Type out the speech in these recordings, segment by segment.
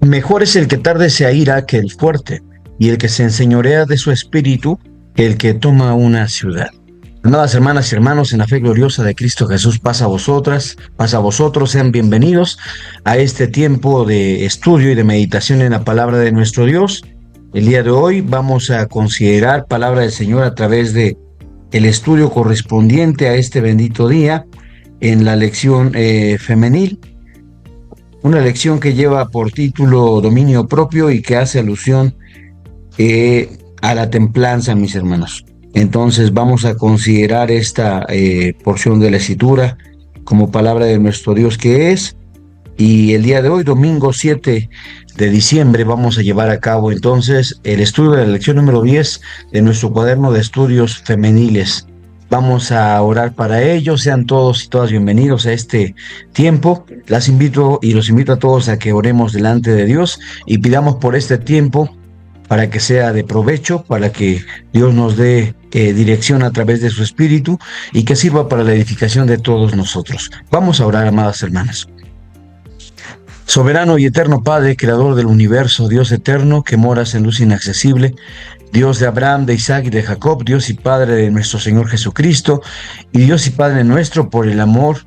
Mejor es el que tarde se aira que el fuerte, y el que se enseñorea de su espíritu que el que toma una ciudad. Amadas hermanas y hermanos, en la fe gloriosa de Cristo Jesús, pasa a vosotros, sean bienvenidos a este tiempo de estudio y de meditación en la palabra de nuestro Dios. El día de hoy vamos a considerar palabra del Señor a través de el estudio correspondiente a este bendito día en la lección femenil. Una lección que lleva por título Dominio Propio y que hace alusión a la templanza, mis hermanos. Entonces vamos a considerar esta porción de la escritura como palabra de nuestro Dios que es. Y el día de hoy, domingo 7 de diciembre, vamos a llevar a cabo entonces el estudio de la lección número 10 de nuestro cuaderno de estudios femeniles. Vamos a orar para ello. Sean todos y todas bienvenidos a este tiempo. Los invito a todos a que oremos delante de Dios y pidamos por este tiempo para que sea de provecho, para que Dios nos dé dirección a través de su Espíritu y que sirva para la edificación de todos nosotros. Vamos a orar, amadas hermanas. Soberano y eterno Padre, creador del universo, Dios eterno, que moras en luz inaccesible, Dios de Abraham, de Isaac y de Jacob, Dios y Padre de nuestro Señor Jesucristo, y Dios y Padre nuestro, por el amor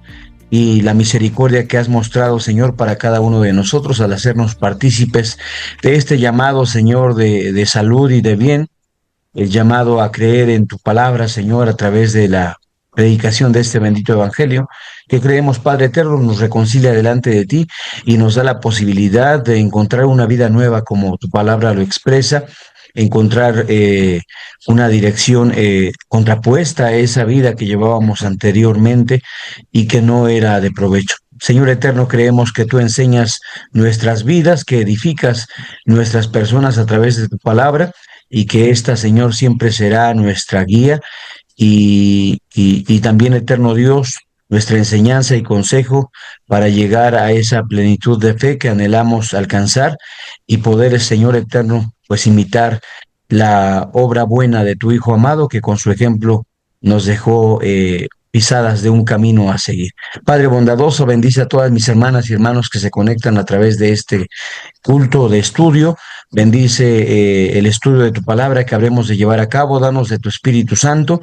y la misericordia que has mostrado, Señor, para cada uno de nosotros al hacernos partícipes de este llamado, Señor, de salud y de bien, el llamado a creer en tu palabra, Señor, a través de la predicación de este bendito evangelio, que creemos, Padre eterno, nos reconcilia delante de ti y nos da la posibilidad de encontrar una vida nueva como tu palabra lo expresa, encontrar una dirección contrapuesta a esa vida que llevábamos anteriormente y que no era de provecho. Señor eterno, creemos que tú enseñas nuestras vidas, que edificas nuestras personas a través de tu palabra y que esta, Señor, siempre será nuestra guía y también, eterno Dios, nuestra enseñanza y consejo para llegar a esa plenitud de fe que anhelamos alcanzar y poder, Señor eterno, pues imitar la obra buena de tu Hijo amado, que con su ejemplo nos dejó pisadas de un camino a seguir. Padre bondadoso, bendice a todas mis hermanas y hermanos que se conectan a través de este culto de estudio. Bendice el estudio de tu palabra que habremos de llevar a cabo. Danos de tu Espíritu Santo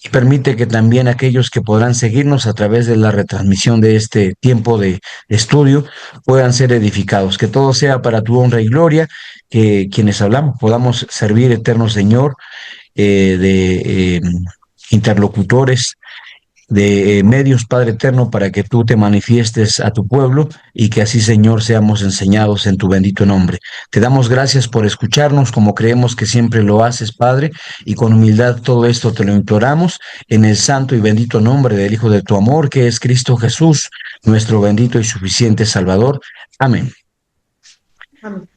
y permite que también aquellos que podrán seguirnos a través de la retransmisión de este tiempo de estudio puedan ser edificados. Que todo sea para tu honra y gloria, que quienes hablamos podamos servir, eterno Señor, de interlocutores, de medios, Padre eterno, para que tú te manifiestes a tu pueblo y que así, Señor, seamos enseñados en tu bendito nombre. Te damos gracias por escucharnos como creemos que siempre lo haces, Padre, y con humildad todo esto te lo imploramos en el santo y bendito nombre del Hijo de tu amor, que es Cristo Jesús, nuestro bendito y suficiente Salvador. Amén. Amén.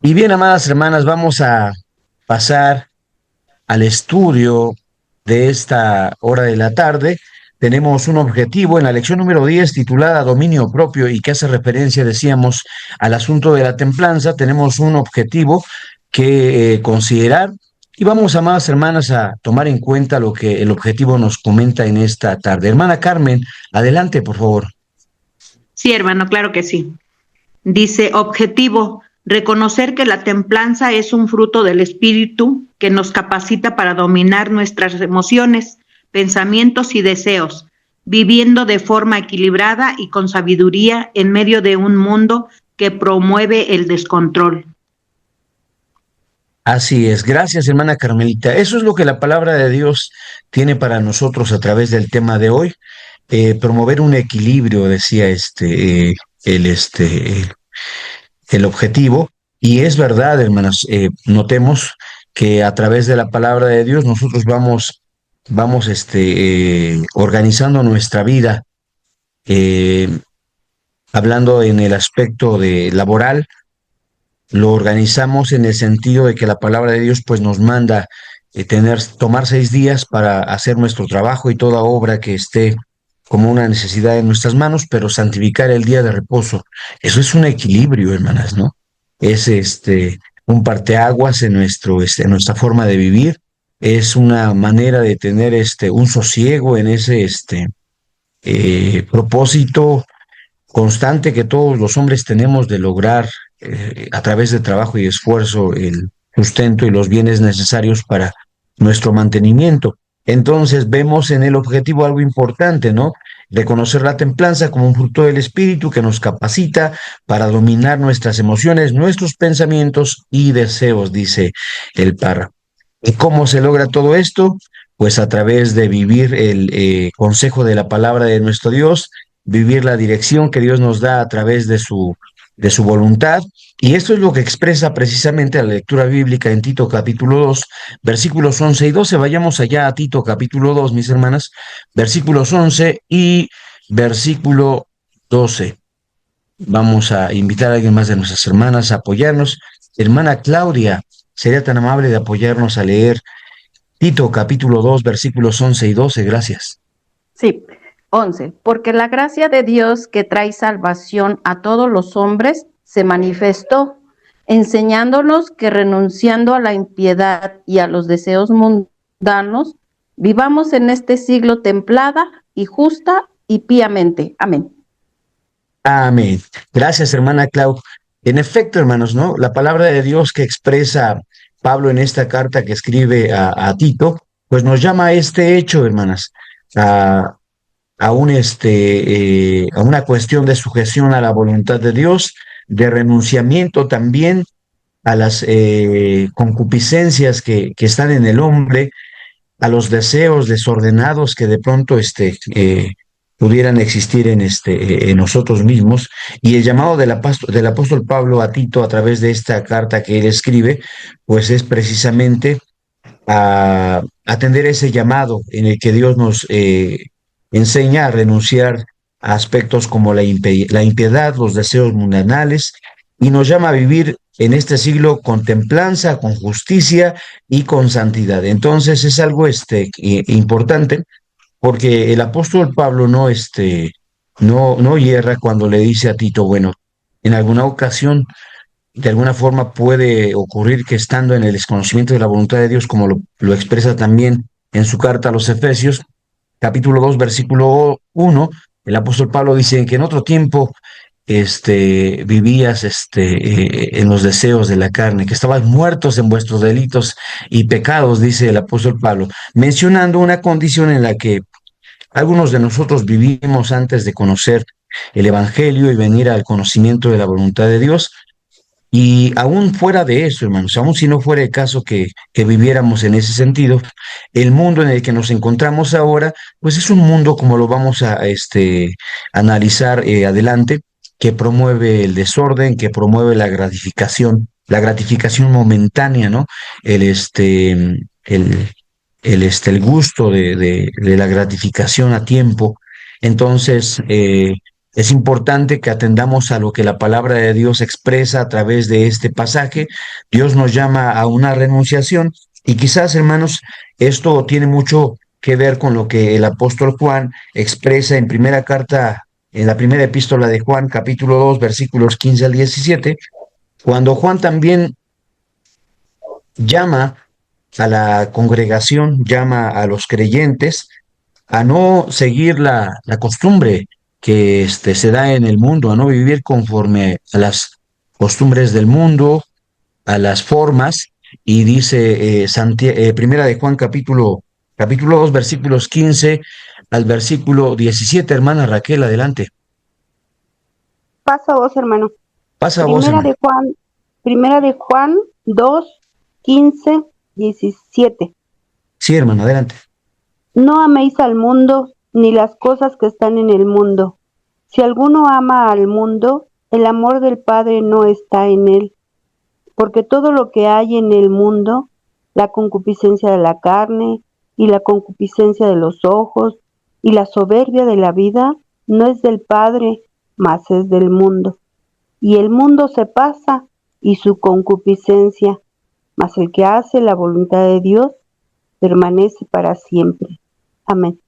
Y bien, amadas hermanas, vamos a pasar al estudio de esta hora de la tarde. Tenemos un objetivo en la lección número 10 titulada Dominio Propio y que hace referencia, decíamos, al asunto de la templanza. Tenemos un objetivo que considerar y vamos, amadas hermanas, a tomar en cuenta lo que el objetivo nos comenta en esta tarde. Hermana Carmen, adelante, por favor. Sí, hermano, claro que sí. Dice, objetivo: reconocer que la templanza es un fruto del espíritu que nos capacita para dominar nuestras emociones, pensamientos y deseos, viviendo de forma equilibrada y con sabiduría en medio de un mundo que promueve el descontrol. Así es, gracias hermana Carmelita. Eso es lo que la palabra de Dios tiene para nosotros a través del tema de hoy. Promover un equilibrio, decía el objetivo, y es verdad, hermanas, notemos que a través de la palabra de Dios nosotros vamos organizando nuestra vida, hablando en el aspecto de laboral, lo organizamos en el sentido de que la palabra de Dios pues nos manda tomar 6 días para hacer nuestro trabajo y toda obra que esté como una necesidad en nuestras manos, pero santificar el día de reposo. Eso es un equilibrio, hermanas, ¿no? Es un parteaguas en nuestra forma de vivir. Es una manera de tener un sosiego en ese propósito constante que todos los hombres tenemos de lograr a través de trabajo y esfuerzo el sustento y los bienes necesarios para nuestro mantenimiento. Entonces vemos en el objetivo algo importante, ¿no? Reconocer la templanza como un fruto del espíritu que nos capacita para dominar nuestras emociones, nuestros pensamientos y deseos, dice el párrafo. ¿Y cómo se logra todo esto? Pues a través de vivir el consejo de la palabra de nuestro Dios, vivir la dirección que Dios nos da a través de su voluntad. Y esto es lo que expresa precisamente la lectura bíblica en Tito capítulo 2, versículos 11 y 12. Vayamos allá a Tito capítulo 2, mis hermanas, versículos 11 y versículo 12. Vamos a invitar a alguien más de nuestras hermanas a apoyarnos. Hermana Claudia, sería tan amable de apoyarnos a leer Tito capítulo 2, versículos 11 y 12. Gracias. Sí, 11. Porque la gracia de Dios que trae salvación a todos los hombres se manifestó, enseñándonos que renunciando a la impiedad y a los deseos mundanos, vivamos en este siglo templada y justa y piamente. Amén. Amén. Gracias, hermana Clau. En efecto, hermanos, ¿no? La palabra de Dios que expresa Pablo en esta carta que escribe a Tito, pues nos llama a este hecho, hermanas, a, a una cuestión de sujeción a la voluntad de Dios, de renunciamiento también a las concupiscencias que están en el hombre, a los deseos desordenados que de pronto pudieran existir en nosotros mismos. Y el llamado del apóstol Pablo a Tito a través de esta carta que él escribe, pues es precisamente a atender ese llamado en el que Dios nos enseña a renunciar a aspectos como la impiedad, los deseos mundanales, y nos llama a vivir en este siglo con templanza, con justicia y con santidad. Entonces es algo importante porque el apóstol Pablo no hierra cuando le dice a Tito, bueno, en alguna ocasión, de alguna forma puede ocurrir que estando en el desconocimiento de la voluntad de Dios, como lo expresa también en su carta a los Efesios, capítulo 2, versículo 1, el apóstol Pablo dice que en otro tiempo vivías en los deseos de la carne, que estabas muertos en vuestros delitos y pecados, dice el apóstol Pablo, mencionando una condición en la que algunos de nosotros vivimos antes de conocer el Evangelio y venir al conocimiento de la voluntad de Dios. Y aún fuera de eso, hermanos, aún si no fuera el caso que viviéramos en ese sentido, el mundo en el que nos encontramos ahora, pues es un mundo, como lo vamos a analizar adelante, que promueve el desorden, que promueve la gratificación momentánea, ¿no? El, este, el, el gusto de la gratificación a tiempo. Entonces, es importante que atendamos a lo que la palabra de Dios expresa a través de este pasaje. Dios nos llama a una renunciación y quizás, hermanos, esto tiene mucho que ver con lo que el apóstol Juan expresa en la primera epístola de Juan, capítulo 2, versículos 15 al 17, cuando Juan también llama a la congregación, llama a los creyentes a no seguir la costumbre que se da en el mundo, a no vivir conforme a las costumbres del mundo, a las formas, y dice Primera de Juan capítulo 2, versículos 15 al versículo 17, hermana Raquel, adelante. Pasa vos, hermano. Pasa a vos, Primera hermano. de Juan, Primera de Juan 2, 15, 17. Sí, hermano, adelante. No améis al mundo, ni las cosas que están en el mundo. Si alguno ama al mundo, el amor del Padre no está en él. Porque todo lo que hay en el mundo, la concupiscencia de la carne, y la concupiscencia de los ojos, y la soberbia de la vida, no es del Padre, mas es del mundo. Y el mundo se pasa, y su concupiscencia, mas el que hace la voluntad de Dios, permanece para siempre. Amén.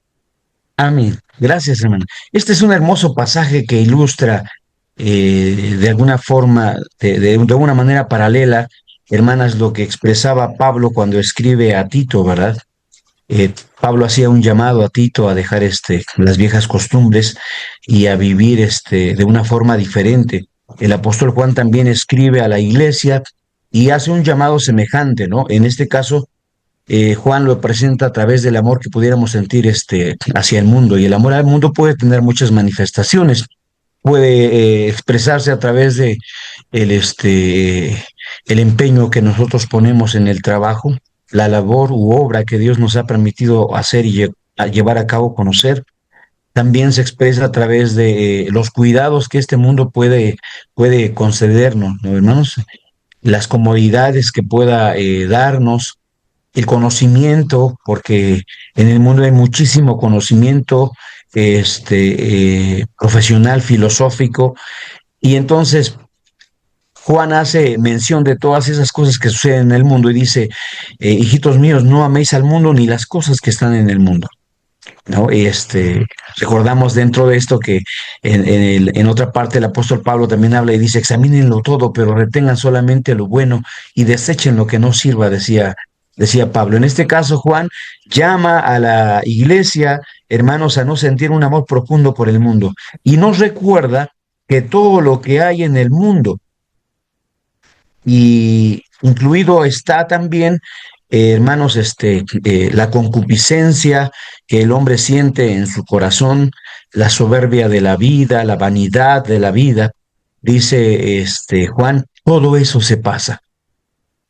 Amén. Gracias, hermano. Este es un hermoso pasaje que ilustra de alguna forma, de una manera paralela, hermanas, lo que expresaba Pablo cuando escribe a Tito, ¿verdad? Pablo hacía un llamado a Tito a dejar las viejas costumbres y a vivir de una forma diferente. el apóstol Juan también escribe a la iglesia y hace un llamado semejante, ¿no? En este caso, Juan lo presenta a través del amor que pudiéramos sentir hacia el mundo. Y el amor al mundo puede tener muchas manifestaciones. Puede expresarse a través de el empeño que nosotros ponemos en el trabajo, la labor u obra que Dios nos ha permitido hacer y a llevar a cabo, conocer. También se expresa a través de los cuidados que este mundo puede concedernos, ¿no, hermanos? Las comodidades que pueda darnos, el conocimiento, porque en el mundo hay muchísimo conocimiento profesional, filosófico, y entonces Juan hace mención de todas esas cosas que suceden en el mundo y dice, hijitos míos, no améis al mundo ni las cosas que están en el mundo, ¿no? Recordamos dentro de esto que en otra parte el apóstol Pablo también habla y dice, examínenlo todo, pero retengan solamente lo bueno y desechen lo que no sirva, decía Pablo. En este caso, Juan llama a la iglesia, hermanos, a no sentir un amor profundo por el mundo y nos recuerda que todo lo que hay en el mundo, y incluido está también, hermanos, la concupiscencia que el hombre siente en su corazón, la soberbia de la vida, la vanidad de la vida, dice Juan, todo eso se pasa.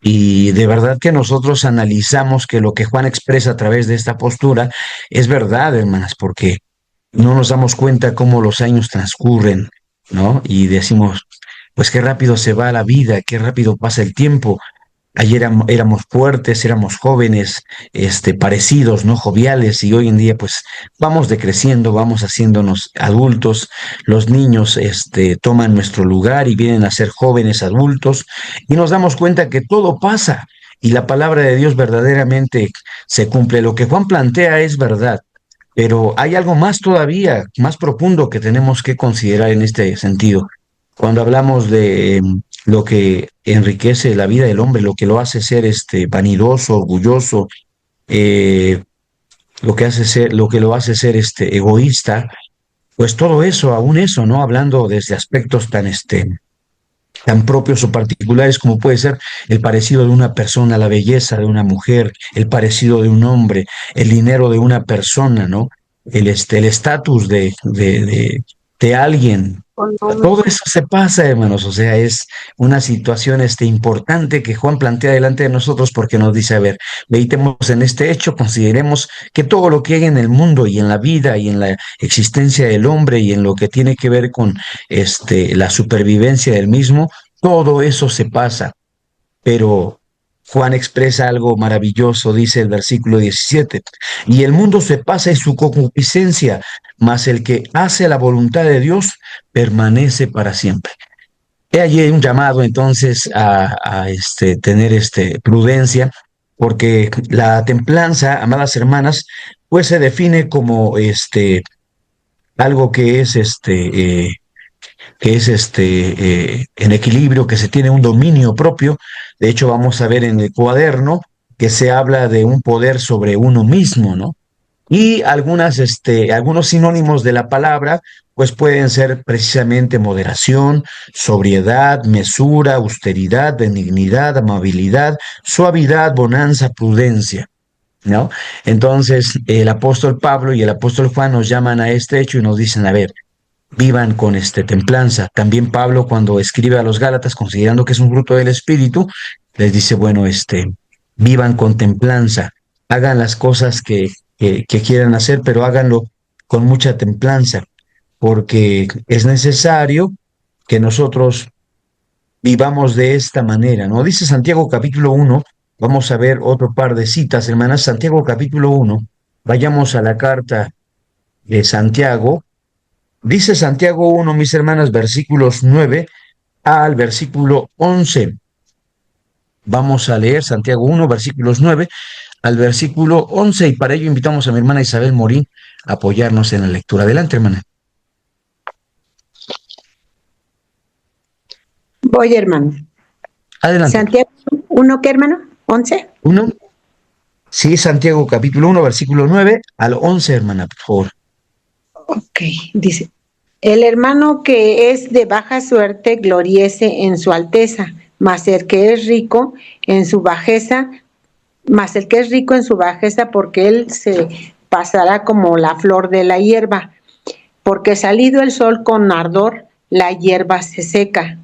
Y de verdad que nosotros analizamos que lo que Juan expresa a través de esta postura es verdad, hermanas, porque no nos damos cuenta cómo los años transcurren, ¿no? Y decimos, pues qué rápido se va la vida, qué rápido pasa el tiempo. Ayer éramos fuertes, éramos jóvenes, parecidos, ¿no? Joviales, y hoy en día, pues, vamos decreciendo, vamos haciéndonos adultos. Los niños, toman nuestro lugar y vienen a ser jóvenes adultos, y nos damos cuenta que todo pasa, y la palabra de Dios verdaderamente se cumple. Lo que Juan plantea es verdad, pero hay algo más todavía, más profundo que tenemos que considerar en este sentido. Cuando hablamos de lo que enriquece la vida del hombre, lo que lo hace ser vanidoso, orgulloso, eh, lo que lo hace ser egoísta, pues todo eso, aún eso, ¿no? Hablando desde aspectos tan propios o particulares como puede ser el parecido de una persona, la belleza de una mujer, el parecido de un hombre, el dinero de una persona, ¿no? El estatus de alguien. Todo eso se pasa, hermanos, o sea, es una situación importante que Juan plantea delante de nosotros porque nos dice, a ver, meditemos en este hecho, consideremos que todo lo que hay en el mundo y en la vida y en la existencia del hombre y en lo que tiene que ver con la supervivencia del mismo, todo eso se pasa, pero Juan expresa algo maravilloso, dice el versículo 17, y el mundo se pasa y su concupiscencia, mas el que hace la voluntad de Dios permanece para siempre. He allí un llamado entonces a tener prudencia, porque la templanza, amadas hermanas, pues se define como algo que es en equilibrio, que se tiene un dominio propio. De hecho, vamos a ver en el cuaderno que se habla de un poder sobre uno mismo, ¿no? Y algunos sinónimos de la palabra, pues pueden ser precisamente moderación, sobriedad, mesura, austeridad, benignidad, amabilidad, suavidad, bonanza, prudencia, ¿no? Entonces, el apóstol Pablo y el apóstol Juan nos llaman a este hecho y nos dicen, a ver, vivan con templanza. También Pablo, cuando escribe a los Gálatas, considerando que es un fruto del Espíritu, les dice, bueno, vivan con templanza, hagan las cosas que quieran hacer, pero háganlo con mucha templanza, porque es necesario que nosotros vivamos de esta manera, ¿no? Dice Santiago capítulo 1, vamos a ver otro par de citas, hermanas, Santiago capítulo 1, vayamos a la carta de Santiago. Dice Santiago 1, mis hermanas, versículos 9 al versículo 11. Vamos a leer Santiago 1, versículos 9 al versículo 11, y para ello invitamos a mi hermana Isabel Morín a apoyarnos en la lectura. Adelante, hermana. Voy, hermano. Adelante. Santiago 1, ¿qué, hermano? ¿11? 1. Sí, Santiago capítulo 1, versículo 9 al 11, hermana, por favor. Ok, dice. El hermano que es de baja suerte gloriese en su alteza, mas el que es rico en su bajeza, porque él se pasará como la flor de la hierba, porque salido el sol con ardor, la hierba se seca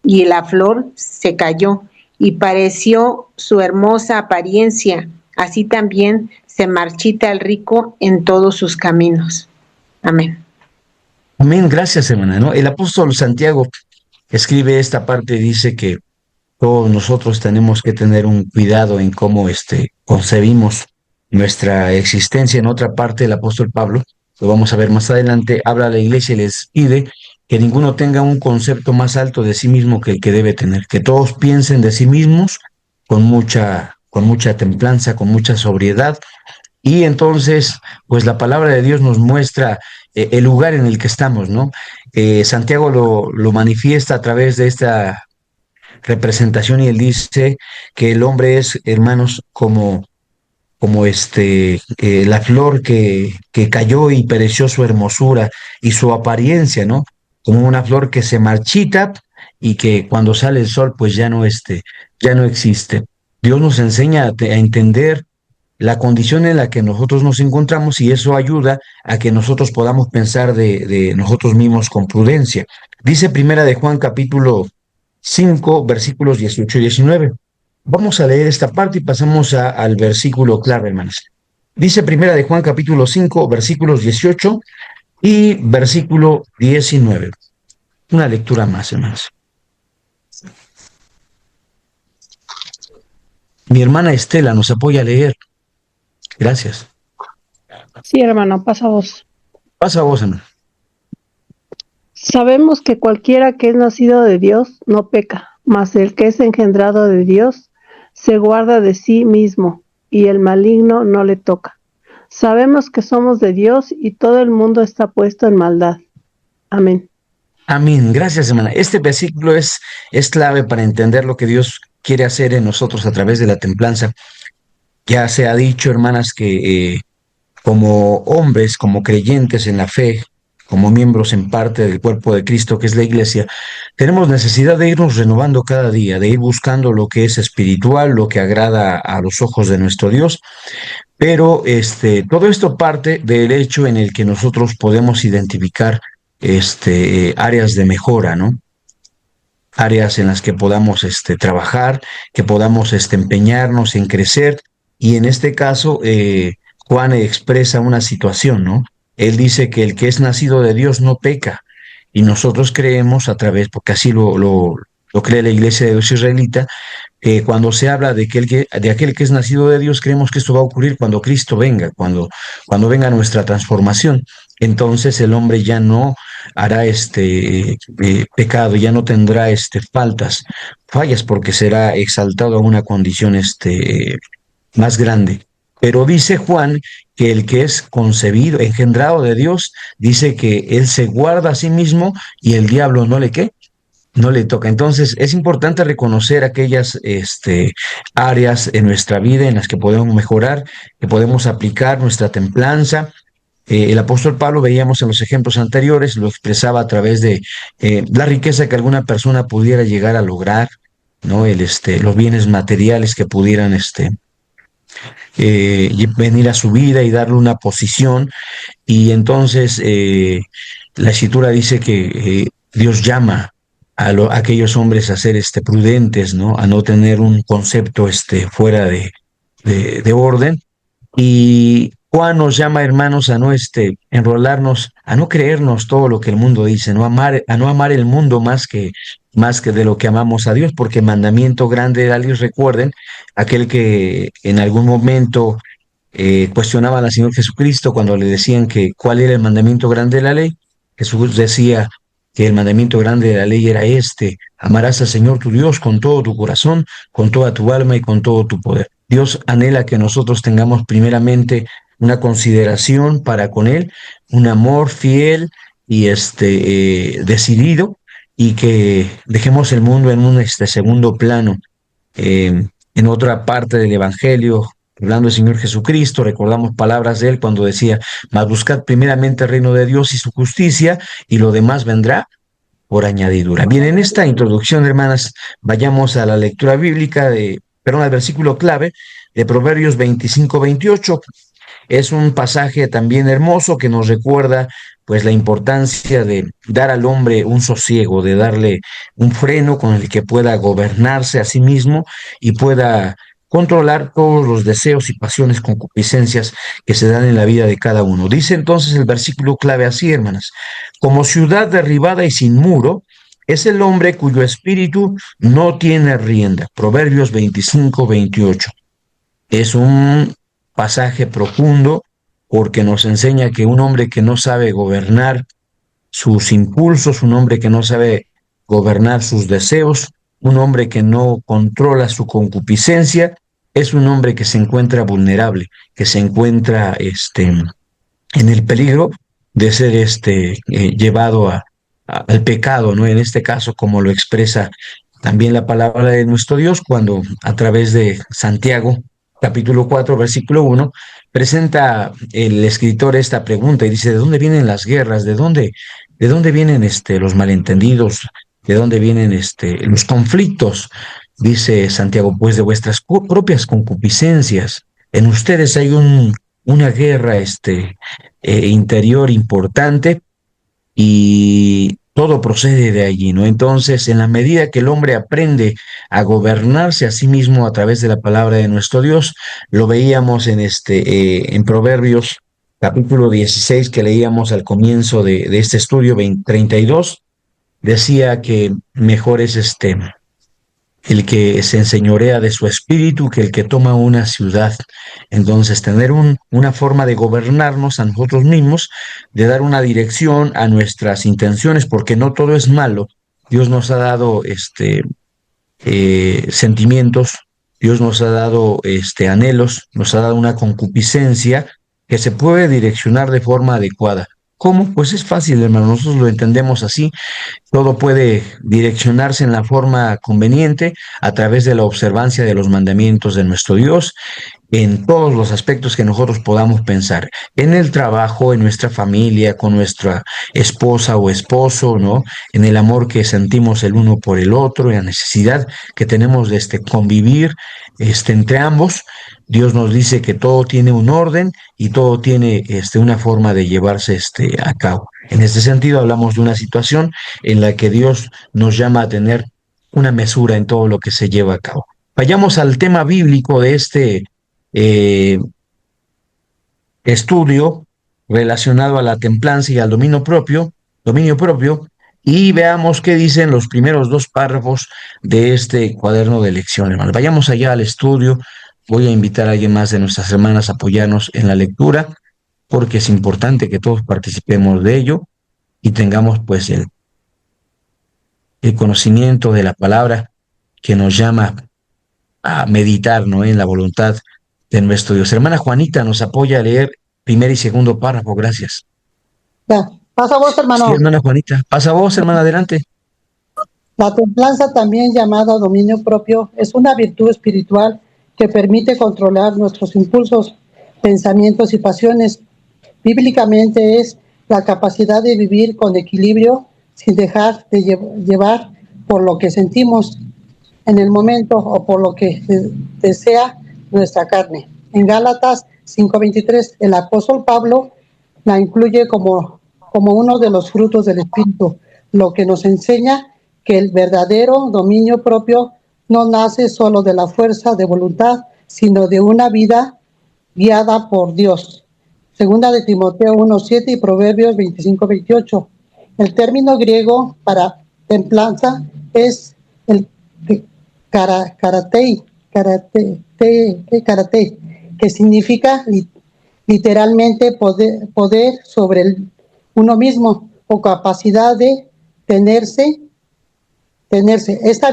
y la flor se cayó y pareció su hermosa apariencia. Así también se marchita el rico en todos sus caminos. Amén. Amén, gracias, hermana, ¿no? El apóstol Santiago escribe esta parte y dice que todos nosotros tenemos que tener un cuidado en cómo concebimos nuestra existencia. En otra parte, el apóstol Pablo, lo vamos a ver más adelante, habla a la iglesia y les pide que ninguno tenga un concepto más alto de sí mismo que el que debe tener, que todos piensen de sí mismos con mucha templanza, con mucha sobriedad. Y entonces, pues la palabra de Dios nos muestra el lugar en el que estamos, ¿no? Santiago lo manifiesta a través de esta representación y él dice que el hombre es, hermanos, como la flor que cayó y pereció su hermosura y su apariencia, ¿no? Como una flor que se marchita y que cuando sale el sol, pues ya no existe. Dios nos enseña a entender la condición en la que nosotros nos encontramos y eso ayuda a que nosotros podamos pensar de nosotros mismos con prudencia. Dice Primera de Juan capítulo 5 versículos 18 y 19. Vamos a leer esta parte y pasamos al versículo clave, hermanos. Dice Primera de Juan capítulo 5 versículos 18 y versículo 19. Una lectura más, hermanos. Mi hermana Estela nos apoya a leer. Gracias. Sí, hermano, pasa vos. Pasa vos, hermano. Sabemos que cualquiera que es nacido de Dios no peca, mas el que es engendrado de Dios se guarda de sí mismo, y el maligno no le toca. Sabemos que somos de Dios y todo el mundo está puesto en maldad. Amén. Amén. Gracias, hermana. Este versículo es clave para entender lo que Dios quiere hacer en nosotros a través de la templanza. Ya se ha dicho, hermanas, que como hombres, como creyentes en la fe, como miembros en parte del cuerpo de Cristo, que es la iglesia, tenemos necesidad de irnos renovando cada día, de ir buscando lo que es espiritual, lo que agrada a los ojos de nuestro Dios. Pero todo esto parte del hecho en el que nosotros podemos identificar áreas de mejora, ¿no? Áreas en las que podamos trabajar, que podamos empeñarnos en crecer. Y en este caso, Juan expresa una situación, ¿no? Él dice que el que es nacido de Dios no peca. Y nosotros creemos a través, porque así lo cree la iglesia de Dios israelita, cuando se habla de aquel que es nacido de Dios, creemos que esto va a ocurrir cuando Cristo venga, cuando venga nuestra transformación. Entonces el hombre ya no hará pecado, ya no tendrá fallas, porque será exaltado a una condición más grande. Pero dice Juan que el que es concebido, engendrado de Dios, dice que él se guarda a sí mismo y el diablo no le toca. Entonces, es importante reconocer aquellas áreas en nuestra vida en las que podemos mejorar, que podemos aplicar nuestra templanza. El apóstol Pablo, veíamos en los ejemplos anteriores, lo expresaba a través de la riqueza que alguna persona pudiera llegar a lograr, ¿no? Los bienes materiales que pudieran venir a su vida y darle una posición. Y entonces la escritura dice que Dios llama a aquellos hombres a ser prudentes, ¿no? A no tener un concepto fuera de orden. Y Juan nos llama, hermanos, a no enrolarnos, a no creernos todo lo que el mundo dice, a no amar el mundo más que de lo que amamos a Dios, porque mandamiento grande de la ley, recuerden, aquel que en algún momento cuestionaban al Señor Jesucristo cuando le decían que cuál era el mandamiento grande de la ley. Jesús decía que el mandamiento grande de la ley era amarás al Señor tu Dios con todo tu corazón, con toda tu alma y con todo tu poder. Dios anhela que nosotros tengamos primeramente una consideración para con Él, un amor fiel y decidido, y que dejemos el mundo en un segundo plano. En otra parte del Evangelio, hablando del Señor Jesucristo, recordamos palabras de Él cuando decía, mas buscad primeramente el reino de Dios y su justicia, y lo demás vendrá por añadidura. Bien, en esta introducción, hermanas, vayamos a la lectura bíblica al versículo clave de Proverbios 25-28. Es un pasaje también hermoso que nos recuerda pues la importancia de dar al hombre un sosiego, de darle un freno con el que pueda gobernarse a sí mismo y pueda controlar todos los deseos y pasiones, concupiscencias que se dan en la vida de cada uno. Dice entonces el versículo clave así, hermanas: como ciudad derribada y sin muro, es el hombre cuyo espíritu no tiene rienda. Proverbios 25-28. Es un pasaje profundo porque nos enseña que un hombre que no sabe gobernar sus impulsos, un hombre que no sabe gobernar sus deseos, un hombre que no controla su concupiscencia, es un hombre que se encuentra vulnerable, que se encuentra en el peligro de ser llevado al pecado, ¿no? En este caso, como lo expresa también la palabra de nuestro Dios, cuando a través de Santiago, capítulo 4, versículo 1, presenta el escritor esta pregunta y dice: ¿de dónde vienen las guerras? De dónde vienen los malentendidos? ¿De dónde vienen los conflictos? Dice Santiago: pues de vuestras propias concupiscencias. En ustedes hay una guerra interior importante, y todo procede de allí, ¿no? Entonces, en la medida que el hombre aprende a gobernarse a sí mismo a través de la palabra de nuestro Dios, lo veíamos en Proverbios capítulo 16, que leíamos al comienzo de este estudio 32, decía que mejor es el que se enseñorea de su espíritu que el que toma una ciudad. Entonces, tener una forma de gobernarnos a nosotros mismos, de dar una dirección a nuestras intenciones, porque no todo es malo. Dios nos ha dado sentimientos, Dios nos ha dado anhelos, nos ha dado una concupiscencia que se puede direccionar de forma adecuada. ¿Cómo? Pues es fácil, hermano, nosotros lo entendemos así. Todo puede direccionarse en la forma conveniente a través de la observancia de los mandamientos de nuestro Dios en todos los aspectos que nosotros podamos pensar, en el trabajo, en nuestra familia, con nuestra esposa o esposo, ¿no? En el amor que sentimos el uno por el otro, en la necesidad que tenemos de convivir entre ambos. Dios nos dice que todo tiene un orden y todo tiene una forma de llevarse a cabo. En este sentido, hablamos de una situación en la que Dios nos llama a tener una mesura en todo lo que se lleva a cabo. Vayamos al tema bíblico de eh, estudio relacionado a la templanza y al dominio propio, y veamos qué dicen los primeros dos párrafos de este cuaderno de lección, hermanos. Vayamos allá al estudio. Voy a invitar a alguien más de nuestras hermanas a apoyarnos en la lectura, porque es importante que todos participemos de ello y tengamos pues el conocimiento de la palabra que nos llama a meditar, ¿no?, en la voluntad de nuestro Dios. Hermana Juanita nos apoya a leer primer y segundo párrafo. Gracias. Ya. Pasa vos, hermano. Sí, hermana Juanita. Pasa vos, hermana, adelante. La templanza, también llamada dominio propio, es una virtud espiritual que permite controlar nuestros impulsos, pensamientos y pasiones. Bíblicamente es la capacidad de vivir con equilibrio sin dejar de llevar por lo que sentimos en el momento o por lo que desea nuestra carne. En Gálatas 5:23, el apóstol Pablo la incluye como uno de los frutos del Espíritu, lo que nos enseña que el verdadero dominio propio no nace solo de la fuerza de voluntad, sino de una vida guiada por Dios. Segunda de Timoteo 1:7 y Proverbios 25:28. El término griego para templanza es el karatei, que significa literalmente poder sobre uno mismo o capacidad de tenerse. Esta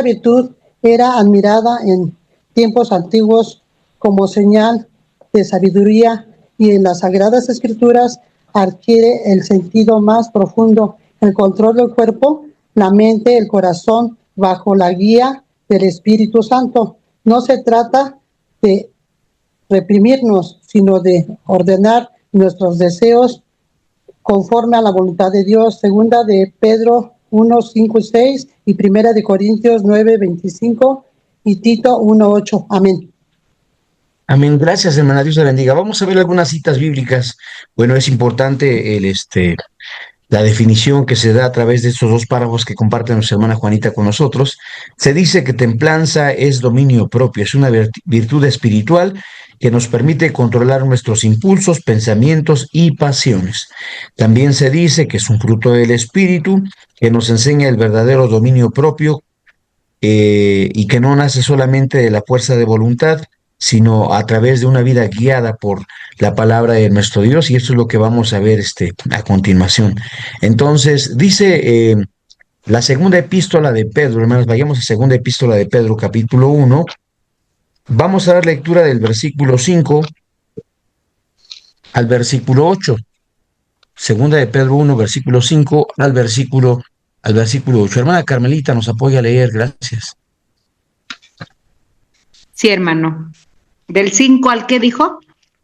virtud era admirada en tiempos antiguos como señal de sabiduría, y en las Sagradas Escrituras adquiere el sentido más profundo: el control del cuerpo, la mente, el corazón, bajo la guía del Espíritu Santo. No se trata de reprimirnos, sino de ordenar nuestros deseos conforme a la voluntad de Dios. Segunda de Pedro 1, 5 y 6 y Primera de Corintios 9, 25 y Tito 1, 8. Amén. Amén. Gracias, hermana. Dios la bendiga. Vamos a ver algunas citas bíblicas. Bueno, es importante la definición que se da a través de estos dos párrafos que comparte nuestra hermana Juanita con nosotros. Se dice que templanza es dominio propio, es una virtud espiritual que nos permite controlar nuestros impulsos, pensamientos y pasiones. También se dice que es un fruto del espíritu que nos enseña el verdadero dominio propio, y que no nace solamente de la fuerza de voluntad, sino a través de una vida guiada por la palabra de nuestro Dios, y esto es lo que vamos a ver a continuación. Entonces, dice la segunda epístola de Pedro, hermanos, vayamos a segunda epístola de Pedro, capítulo 1, vamos a dar lectura del versículo 5 al versículo 8. Segunda de Pedro 1, versículo 5 al versículo 8. Hermana Carmelita, nos apoya a leer, gracias. Sí, hermano. ¿Del 5 al qué dijo?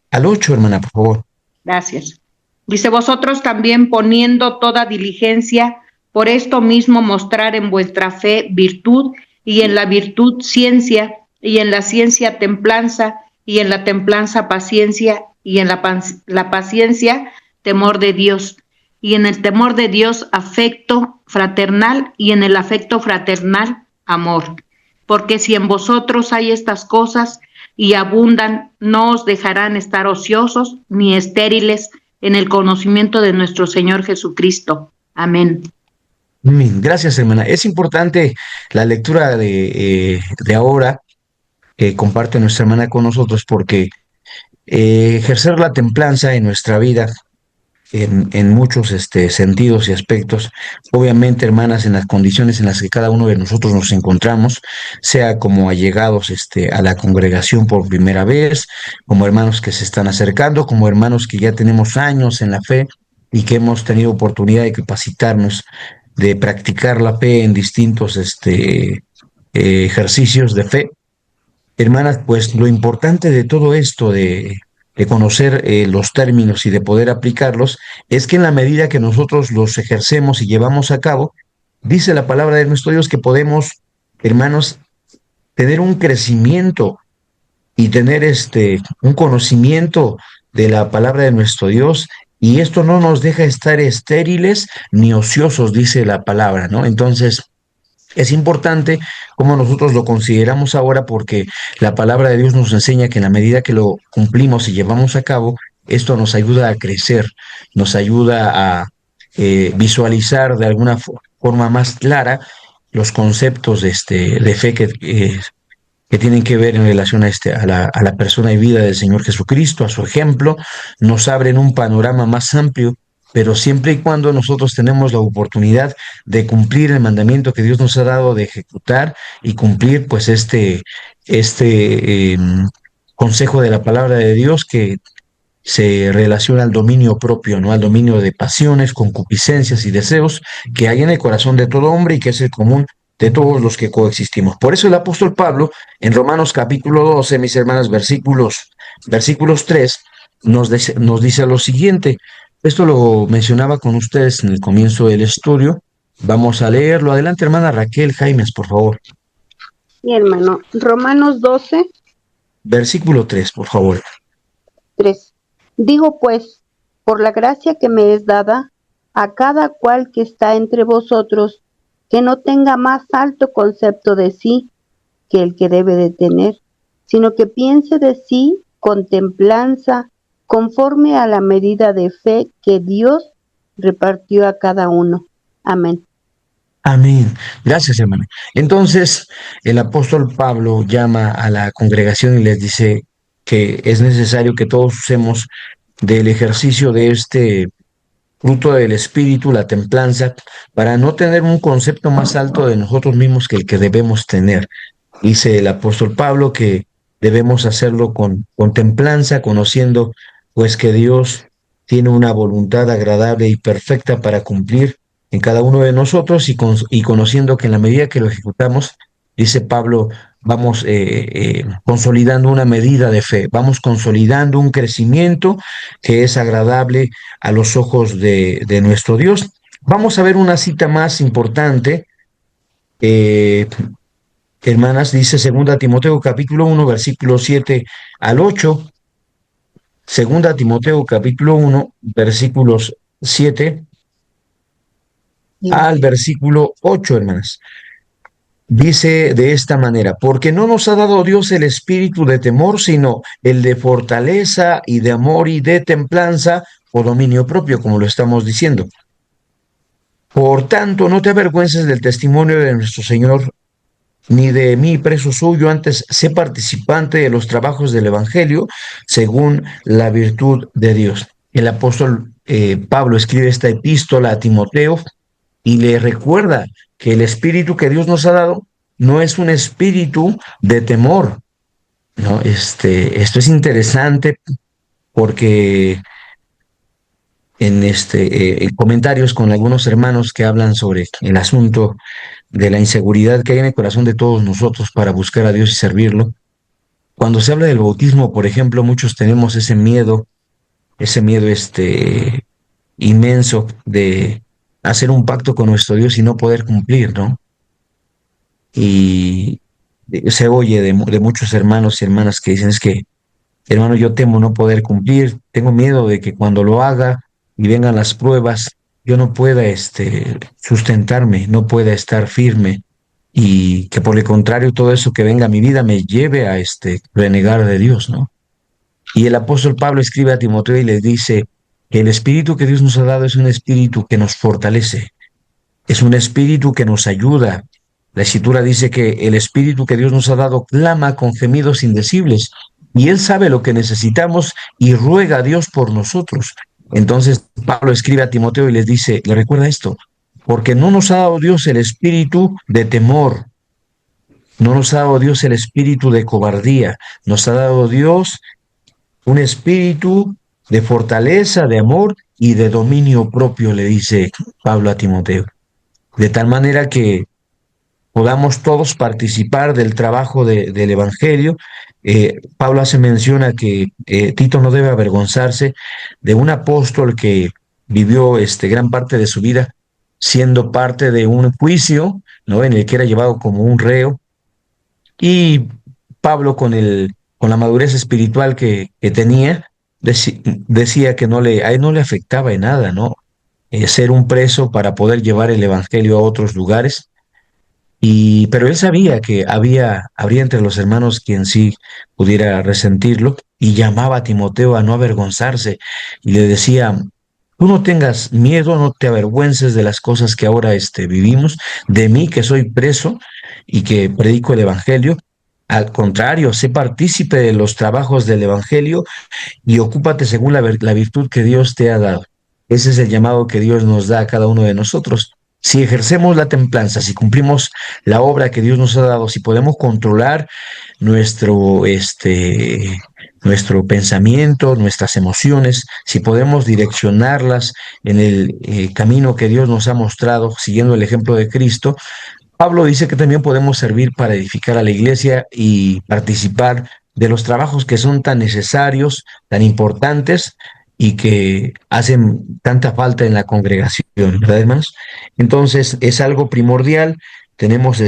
Al 8, hermana, por favor. Gracias. Dice, vosotros también poniendo toda diligencia, por esto mismo mostrar en vuestra fe virtud, y en la virtud ciencia, y en la ciencia templanza, y en la templanza paciencia, y en la paciencia temor de Dios, y en el temor de Dios afecto fraternal, y en el afecto fraternal amor. Porque si en vosotros hay estas cosas y abundan, no os dejarán estar ociosos ni estériles en el conocimiento de nuestro Señor Jesucristo. Amén. Amén. Gracias, hermana. Es importante la lectura de ahora que comparte nuestra hermana con nosotros, porque ejercer la templanza en nuestra vida en muchos sentidos y aspectos. Obviamente, hermanas, en las condiciones en las que cada uno de nosotros nos encontramos, sea como allegados a la congregación por primera vez, como hermanos que se están acercando, como hermanos que ya tenemos años en la fe y que hemos tenido oportunidad de capacitarnos, de practicar la fe en distintos ejercicios de fe. Hermanas, pues lo importante de todo esto, de conocer los términos y de poder aplicarlos, es que en la medida que nosotros los ejercemos y llevamos a cabo, dice la palabra de nuestro Dios que podemos, hermanos, tener un crecimiento y tener un conocimiento de la palabra de nuestro Dios, y esto no nos deja estar estériles ni ociosos, dice la palabra, ¿no? Entonces, es importante como nosotros lo consideramos ahora, porque la palabra de Dios nos enseña que en la medida que lo cumplimos y llevamos a cabo, esto nos ayuda a crecer, nos ayuda a visualizar de alguna forma más clara los conceptos de fe que tienen que ver en relación a la persona y vida del Señor Jesucristo, a su ejemplo, nos abren un panorama más amplio, pero siempre y cuando nosotros tenemos la oportunidad de cumplir el mandamiento que Dios nos ha dado de ejecutar y cumplir pues consejo de la palabra de Dios, que se relaciona al dominio propio, ¿no? Al dominio de pasiones, concupiscencias y deseos que hay en el corazón de todo hombre y que es el común de todos los que coexistimos. Por eso el apóstol Pablo, en Romanos capítulo 12, mis hermanas, versículos 3, nos dice lo siguiente. Esto lo mencionaba con ustedes en el comienzo del estudio. Vamos a leerlo. Adelante, hermana Raquel Jaimes, por favor. Sí, hermano. Romanos 12, Versículo 3, por favor. 3. Digo pues, por la gracia que me es dada, a cada cual que está entre vosotros, que no tenga más alto concepto de sí que el que debe de tener, sino que piense de sí con templanza, conforme a la medida de fe que Dios repartió a cada uno. Amén. Amén. Gracias, hermana. Entonces, el apóstol Pablo llama a la congregación y les dice que es necesario que todos usemos del ejercicio de este fruto del Espíritu, la templanza, para no tener un concepto más alto de nosotros mismos que el que debemos tener. Dice el apóstol Pablo que debemos hacerlo con templanza, conociendo pues que Dios tiene una voluntad agradable y perfecta para cumplir en cada uno de nosotros, y conociendo que en la medida que lo ejecutamos, dice Pablo, vamos consolidando una medida de fe, vamos consolidando un crecimiento que es agradable a los ojos de nuestro Dios. Vamos a ver una cita más importante, eh, hermanas, dice 2 Timoteo capítulo 1, versículo 7 al 8. 2 Timoteo capítulo 1, versículos 7 al versículo 8, hermanas. Dice de esta manera, porque no nos ha dado Dios el espíritu de temor, sino el de fortaleza y de amor y de templanza o dominio propio, como lo estamos diciendo. Por tanto, no te avergüences del testimonio de nuestro Señor, ni de mí, preso suyo, antes sé participante de los trabajos del Evangelio, según la virtud de Dios. El apóstol Pablo escribe esta epístola a Timoteo y le recuerda que el espíritu que Dios nos ha dado no es un espíritu de temor, ¿no? Esto es interesante porque en comentarios con algunos hermanos que hablan sobre el asunto de la inseguridad que hay en el corazón de todos nosotros para buscar a Dios y servirlo, cuando se habla del bautismo, por ejemplo, muchos tenemos ese miedo inmenso de hacer un pacto con nuestro Dios y no poder cumplir, ¿no? Y se oye de muchos hermanos y hermanas que dicen, es que, hermano, yo temo no poder cumplir, tengo miedo de que cuando lo haga y vengan las pruebas, yo no pueda sustentarme, no pueda estar firme y que por el contrario todo eso que venga a mi vida me lleve a renegar de Dios, ¿no? Y el apóstol Pablo escribe a Timoteo y le dice que el espíritu que Dios nos ha dado es un espíritu que nos fortalece, es un espíritu que nos ayuda. La escritura dice que el espíritu que Dios nos ha dado clama con gemidos indecibles y Él sabe lo que necesitamos y ruega a Dios por nosotros. Entonces Pablo escribe a Timoteo y les dice, le recuerda esto, porque no nos ha dado Dios el espíritu de temor, no nos ha dado Dios el espíritu de cobardía, nos ha dado Dios un espíritu de fortaleza, de amor y de dominio propio, le dice Pablo a Timoteo. De tal manera que podamos todos participar del trabajo del Evangelio. Pablo hace mención a que Tito no debe avergonzarse de un apóstol que vivió gran parte de su vida siendo parte de un juicio, ¿no? En el que era llevado como un reo. Y Pablo, con la madurez espiritual que tenía, decía que a él no le afectaba en nada, ¿no? Ser un preso para poder llevar el Evangelio a otros lugares. Pero él sabía que habría entre los hermanos quien sí pudiera resentirlo y llamaba a Timoteo a no avergonzarse y le decía, tú no tengas miedo, no te avergüences de las cosas que ahora vivimos, de mí que soy preso y que predico el Evangelio. Al contrario, sé partícipe de los trabajos del Evangelio y ocúpate según la virtud que Dios te ha dado. Ese es el llamado que Dios nos da a cada uno de nosotros. Si ejercemos la templanza, si cumplimos la obra que Dios nos ha dado, si podemos controlar nuestro pensamiento, nuestras emociones, si podemos direccionarlas en el camino que Dios nos ha mostrado, siguiendo el ejemplo de Cristo, Pablo dice que también podemos servir para edificar a la iglesia y participar de los trabajos que son tan necesarios, tan importantes y que hacen tanta falta en la congregación, ¿verdad, hermanos? Entonces es algo primordial, tenemos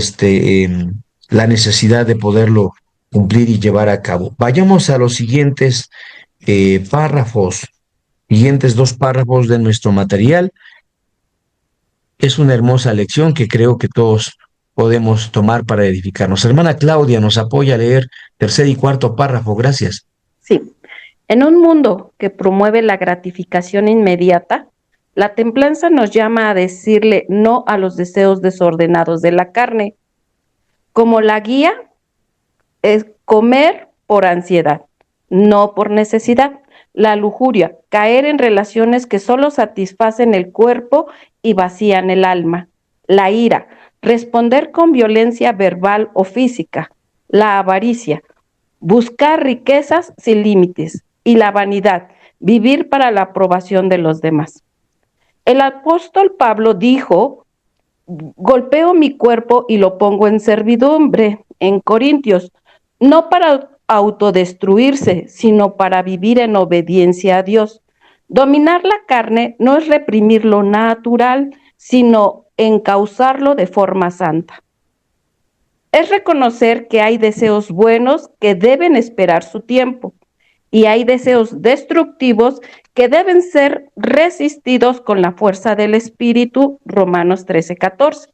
la necesidad de poderlo cumplir y llevar a cabo. Vayamos a los siguientes siguientes dos párrafos de nuestro material. Es una hermosa lección que creo que todos podemos tomar para edificarnos. Hermana Claudia nos apoya a leer tercer y cuarto párrafo. Gracias. Sí. En un mundo que promueve la gratificación inmediata, la templanza nos llama a decirle no a los deseos desordenados de la carne. Como la guía es comer por ansiedad, no por necesidad. La lujuria, caer en relaciones que solo satisfacen el cuerpo y vacían el alma. La ira, responder con violencia verbal o física. La avaricia, buscar riquezas sin límites. Y la vanidad, vivir para la aprobación de los demás. El apóstol Pablo dijo, golpeo mi cuerpo y lo pongo en servidumbre. en Corintios, no para autodestruirse, sino para vivir en obediencia a Dios. Dominar la carne no es reprimir lo natural, sino encauzarlo de forma santa. Es reconocer que hay deseos buenos que deben esperar su tiempo y hay deseos destructivos que deben ser resistidos con la fuerza del Espíritu, Romanos 13:14.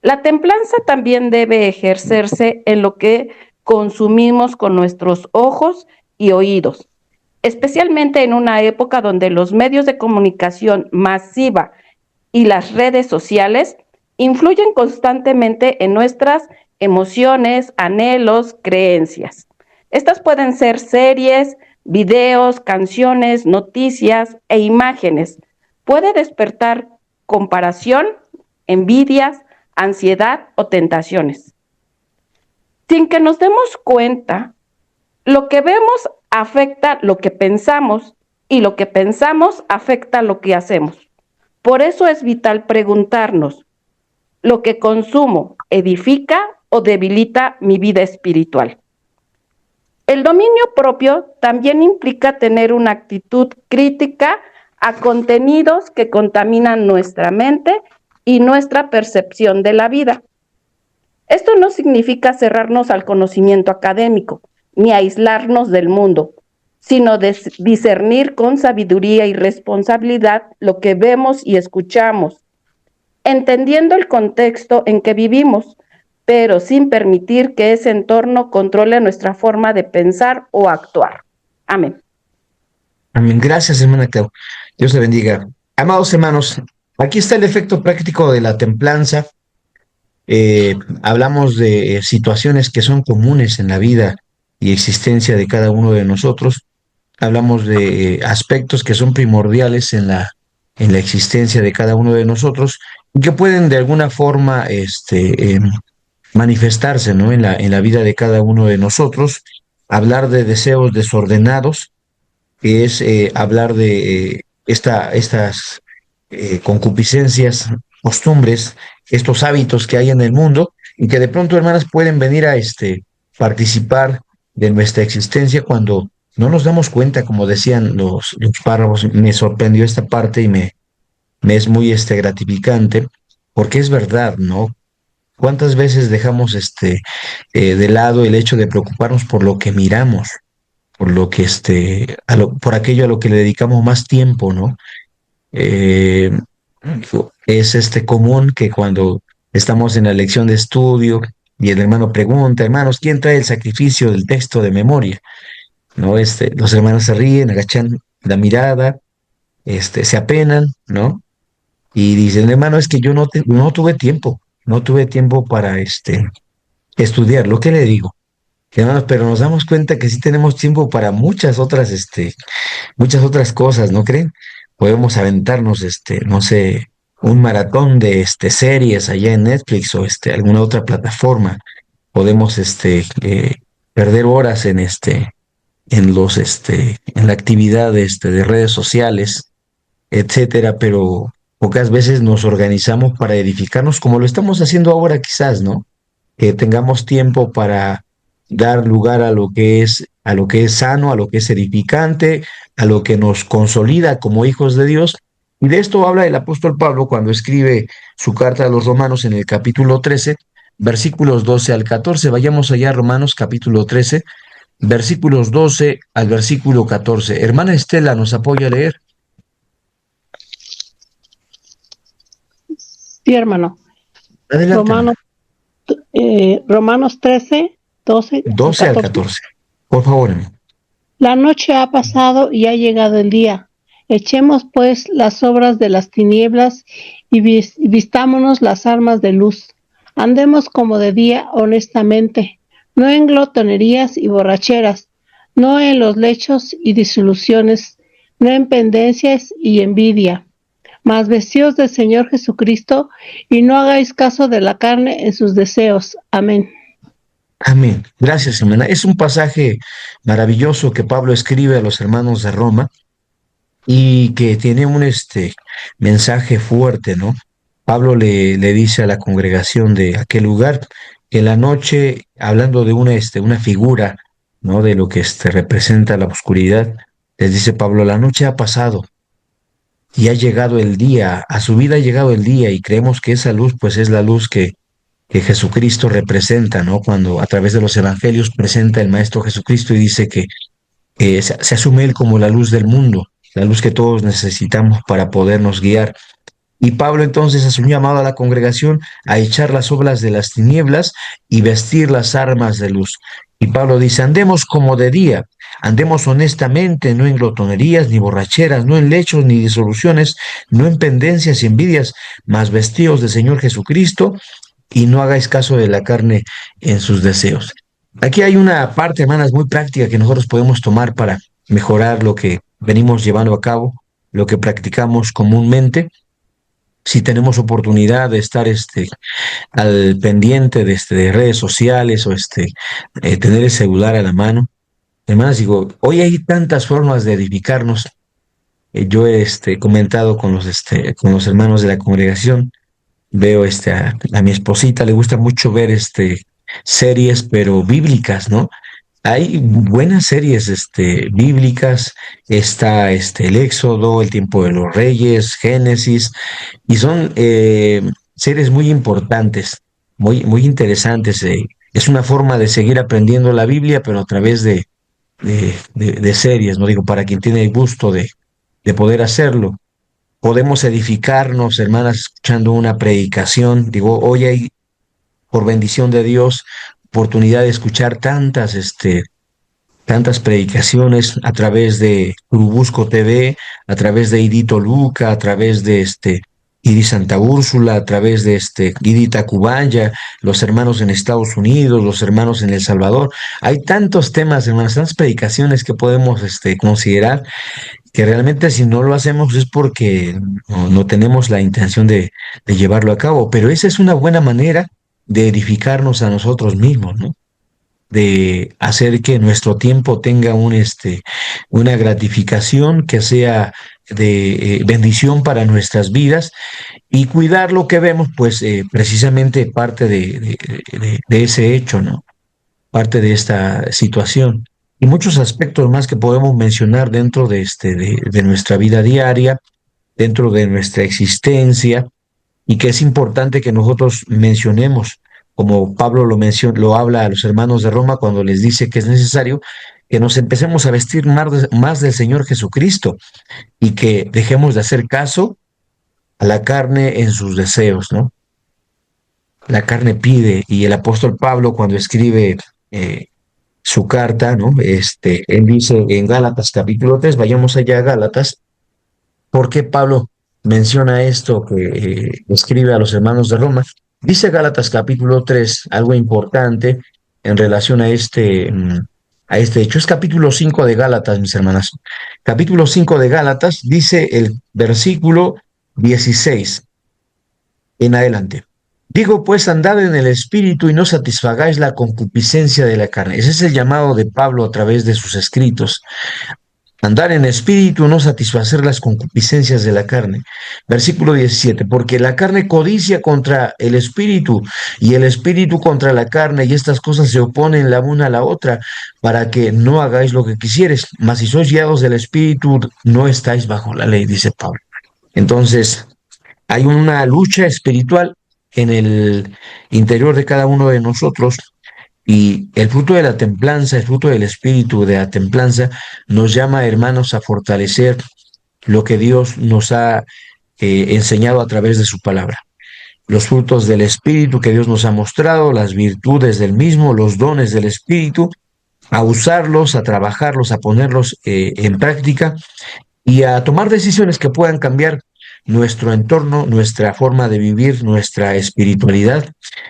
La templanza también debe ejercerse en lo que consumimos con nuestros ojos y oídos, especialmente en una época donde los medios de comunicación masiva y las redes sociales influyen constantemente en nuestras emociones, anhelos, creencias. Estas pueden ser series, videos, canciones, noticias e imágenes. Puede despertar comparación, envidias, ansiedad o tentaciones. Sin que nos demos cuenta, lo que vemos afecta lo que pensamos y lo que pensamos afecta lo que hacemos. Por eso es vital preguntarnos, ¿lo que consumo edifica o debilita mi vida espiritual? El dominio propio también implica tener una actitud crítica a contenidos que contaminan nuestra mente y nuestra percepción de la vida. Esto no significa cerrarnos al conocimiento académico, ni aislarnos del mundo, sino discernir con sabiduría y responsabilidad lo que vemos y escuchamos, entendiendo el contexto en que vivimos, pero sin permitir que ese entorno controle nuestra forma de pensar o actuar. Amén. Amén. Gracias, hermana Clau. Dios le bendiga. Amados hermanos, aquí está el efecto práctico de la templanza. Hablamos de situaciones que son comunes en la vida y existencia de cada uno de nosotros. Hablamos de aspectos que son primordiales en la existencia de cada uno de nosotros y que pueden de alguna forma manifestarse, ¿no? En la vida de cada uno de nosotros. Hablar de deseos desordenados, que es hablar de estas concupiscencias, costumbres, estos hábitos que hay en el mundo y que de pronto, hermanas, pueden venir a participar de nuestra existencia cuando no nos damos cuenta, como decían los párrafos. Me sorprendió esta parte y me es muy gratificante, porque es verdad, ¿no? ¿Cuántas veces dejamos de lado el hecho de preocuparnos por lo que miramos, por lo que por aquello a lo que le dedicamos más tiempo, ¿no? Eh, es común que cuando estamos en la lección de estudio y el hermano pregunta, hermanos, ¿quién trae el sacrificio del texto de memoria? ¿No? Los hermanos se ríen, agachan la mirada, se apenan, ¿no? Y dicen, hermano, es que yo no tuve tiempo, no tuve tiempo para estudiar. Lo que le digo, hermanos, pero nos damos cuenta que sí tenemos tiempo para muchas otras cosas, ¿no creen? Podemos aventarnos, no sé, un maratón de series allá en Netflix o alguna otra plataforma. Podemos perder horas en la actividad de redes sociales, etcétera, pero pocas veces nos organizamos para edificarnos como lo estamos haciendo ahora quizás, ¿no? Que tengamos tiempo para dar lugar a lo que es sano, a lo que es edificante, a lo que nos consolida como hijos de Dios. Y de esto habla el apóstol Pablo cuando escribe su carta a los Romanos en el capítulo 13, versículos 12 al 14. Vayamos allá a Romanos capítulo 13, versículos 12 al versículo 14. Hermana Estela, ¿nos apoya a leer? Sí, hermano. Adelante. Romanos 13, 12 al 14. Por favor, hermano. La noche ha pasado y ha llegado el día. Echemos pues las obras de las tinieblas y vistámonos las armas de luz. Andemos como de día honestamente, no en glotonerías y borracheras, no en los lechos y disoluciones, no en pendencias y envidia, mas vestíos del Señor Jesucristo y no hagáis caso de la carne en sus deseos. Amén. Amén. Gracias, hermana. Es un pasaje maravilloso que Pablo escribe a los hermanos de Roma y que tiene un mensaje fuerte, ¿no? Pablo le dice a la congregación de aquel lugar en la noche, hablando de una figura, ¿no? De lo que representa la oscuridad, les dice Pablo, la noche ha pasado y ha llegado el día, a su vida ha llegado el día, y creemos que esa luz, pues es la luz que Jesucristo representa, ¿no? Cuando a través de los evangelios presenta el Maestro Jesucristo y dice que se asume él como la luz del mundo, la luz que todos necesitamos para podernos guiar. Y Pablo entonces hace un llamado a la congregación a echar las obras de las tinieblas y vestir las armas de luz. Y Pablo dice, andemos como de día, andemos honestamente, no en glotonerías ni borracheras, no en lechos ni disoluciones, no en pendencias y envidias, mas vestidos del Señor Jesucristo, y no hagáis caso de la carne en sus deseos. Aquí hay una parte, hermanas, muy práctica que nosotros podemos tomar para mejorar lo que venimos llevando a cabo, lo que practicamos comúnmente. Si tenemos oportunidad de estar al pendiente de redes sociales o tener el celular a la mano, hermanas, digo, hoy hay tantas formas de edificarnos. Yo he comentado con los hermanos de la congregación. Veo a mi esposita le gusta mucho ver series, pero bíblicas, ¿no? Hay buenas series bíblicas, está el Éxodo, el tiempo de los reyes, Génesis, y son series muy importantes, muy interesantes. Es una forma de seguir aprendiendo la Biblia, pero a través de series, ¿no? Digo, para quien tiene el gusto de poder hacerlo. Podemos edificarnos, hermanas, escuchando una predicación. Digo, hoy hay, por bendición de Dios, oportunidad de escuchar tantas predicaciones a través de Urubusco TV, a través de Idito Luca, a través de Idi Santa Úrsula, a través de Idita Cubanya, los hermanos en Estados Unidos, los hermanos en El Salvador. Hay tantos temas, hermanas, tantas predicaciones que podemos considerar, que realmente si no lo hacemos es porque no tenemos la intención de llevarlo a cabo, pero esa es una buena manera de edificarnos a nosotros mismos, ¿no? De hacer que nuestro tiempo tenga una gratificación que sea de bendición para nuestras vidas, y cuidar lo que vemos, pues precisamente parte de ese hecho, ¿no? Parte de esta situación. Y muchos aspectos más que podemos mencionar dentro de nuestra vida diaria, dentro de nuestra existencia, y que es importante que nosotros mencionemos, como Pablo lo habla a los hermanos de Roma cuando les dice que es necesario que nos empecemos a vestir más del Señor Jesucristo, y que dejemos de hacer caso a la carne en sus deseos, ¿no? La carne pide, y el apóstol Pablo, cuando escribe su carta, ¿no? Él dice en Gálatas capítulo 3, vayamos allá a Gálatas. ¿Por qué Pablo menciona esto que escribe a los hermanos de Roma? Dice Gálatas capítulo 3 algo importante en relación a este hecho. Es capítulo 5 de Gálatas, mis hermanas. Capítulo 5 de Gálatas dice el versículo 16 en adelante. Digo, pues, andad en el Espíritu y no satisfagáis la concupiscencia de la carne. Ese es el llamado de Pablo a través de sus escritos. Andar en espíritu, no satisfacer las concupiscencias de la carne. Versículo 17, porque la carne codicia contra el espíritu, y el espíritu contra la carne, y estas cosas se oponen la una a la otra, para que no hagáis lo que quisieres. Mas si sois guiados del espíritu, no estáis bajo la ley, dice Pablo. Entonces, hay una lucha espiritual en el interior de cada uno de nosotros, y el fruto de la templanza, el fruto del espíritu de la templanza, nos llama, hermanos, a fortalecer lo que Dios nos ha enseñado a través de su palabra. Los frutos del espíritu que Dios nos ha mostrado, las virtudes del mismo, los dones del espíritu, a usarlos, a trabajarlos, a ponerlos en práctica, y a tomar decisiones que puedan cambiar nuestro entorno, nuestra forma de vivir, nuestra espiritualidad.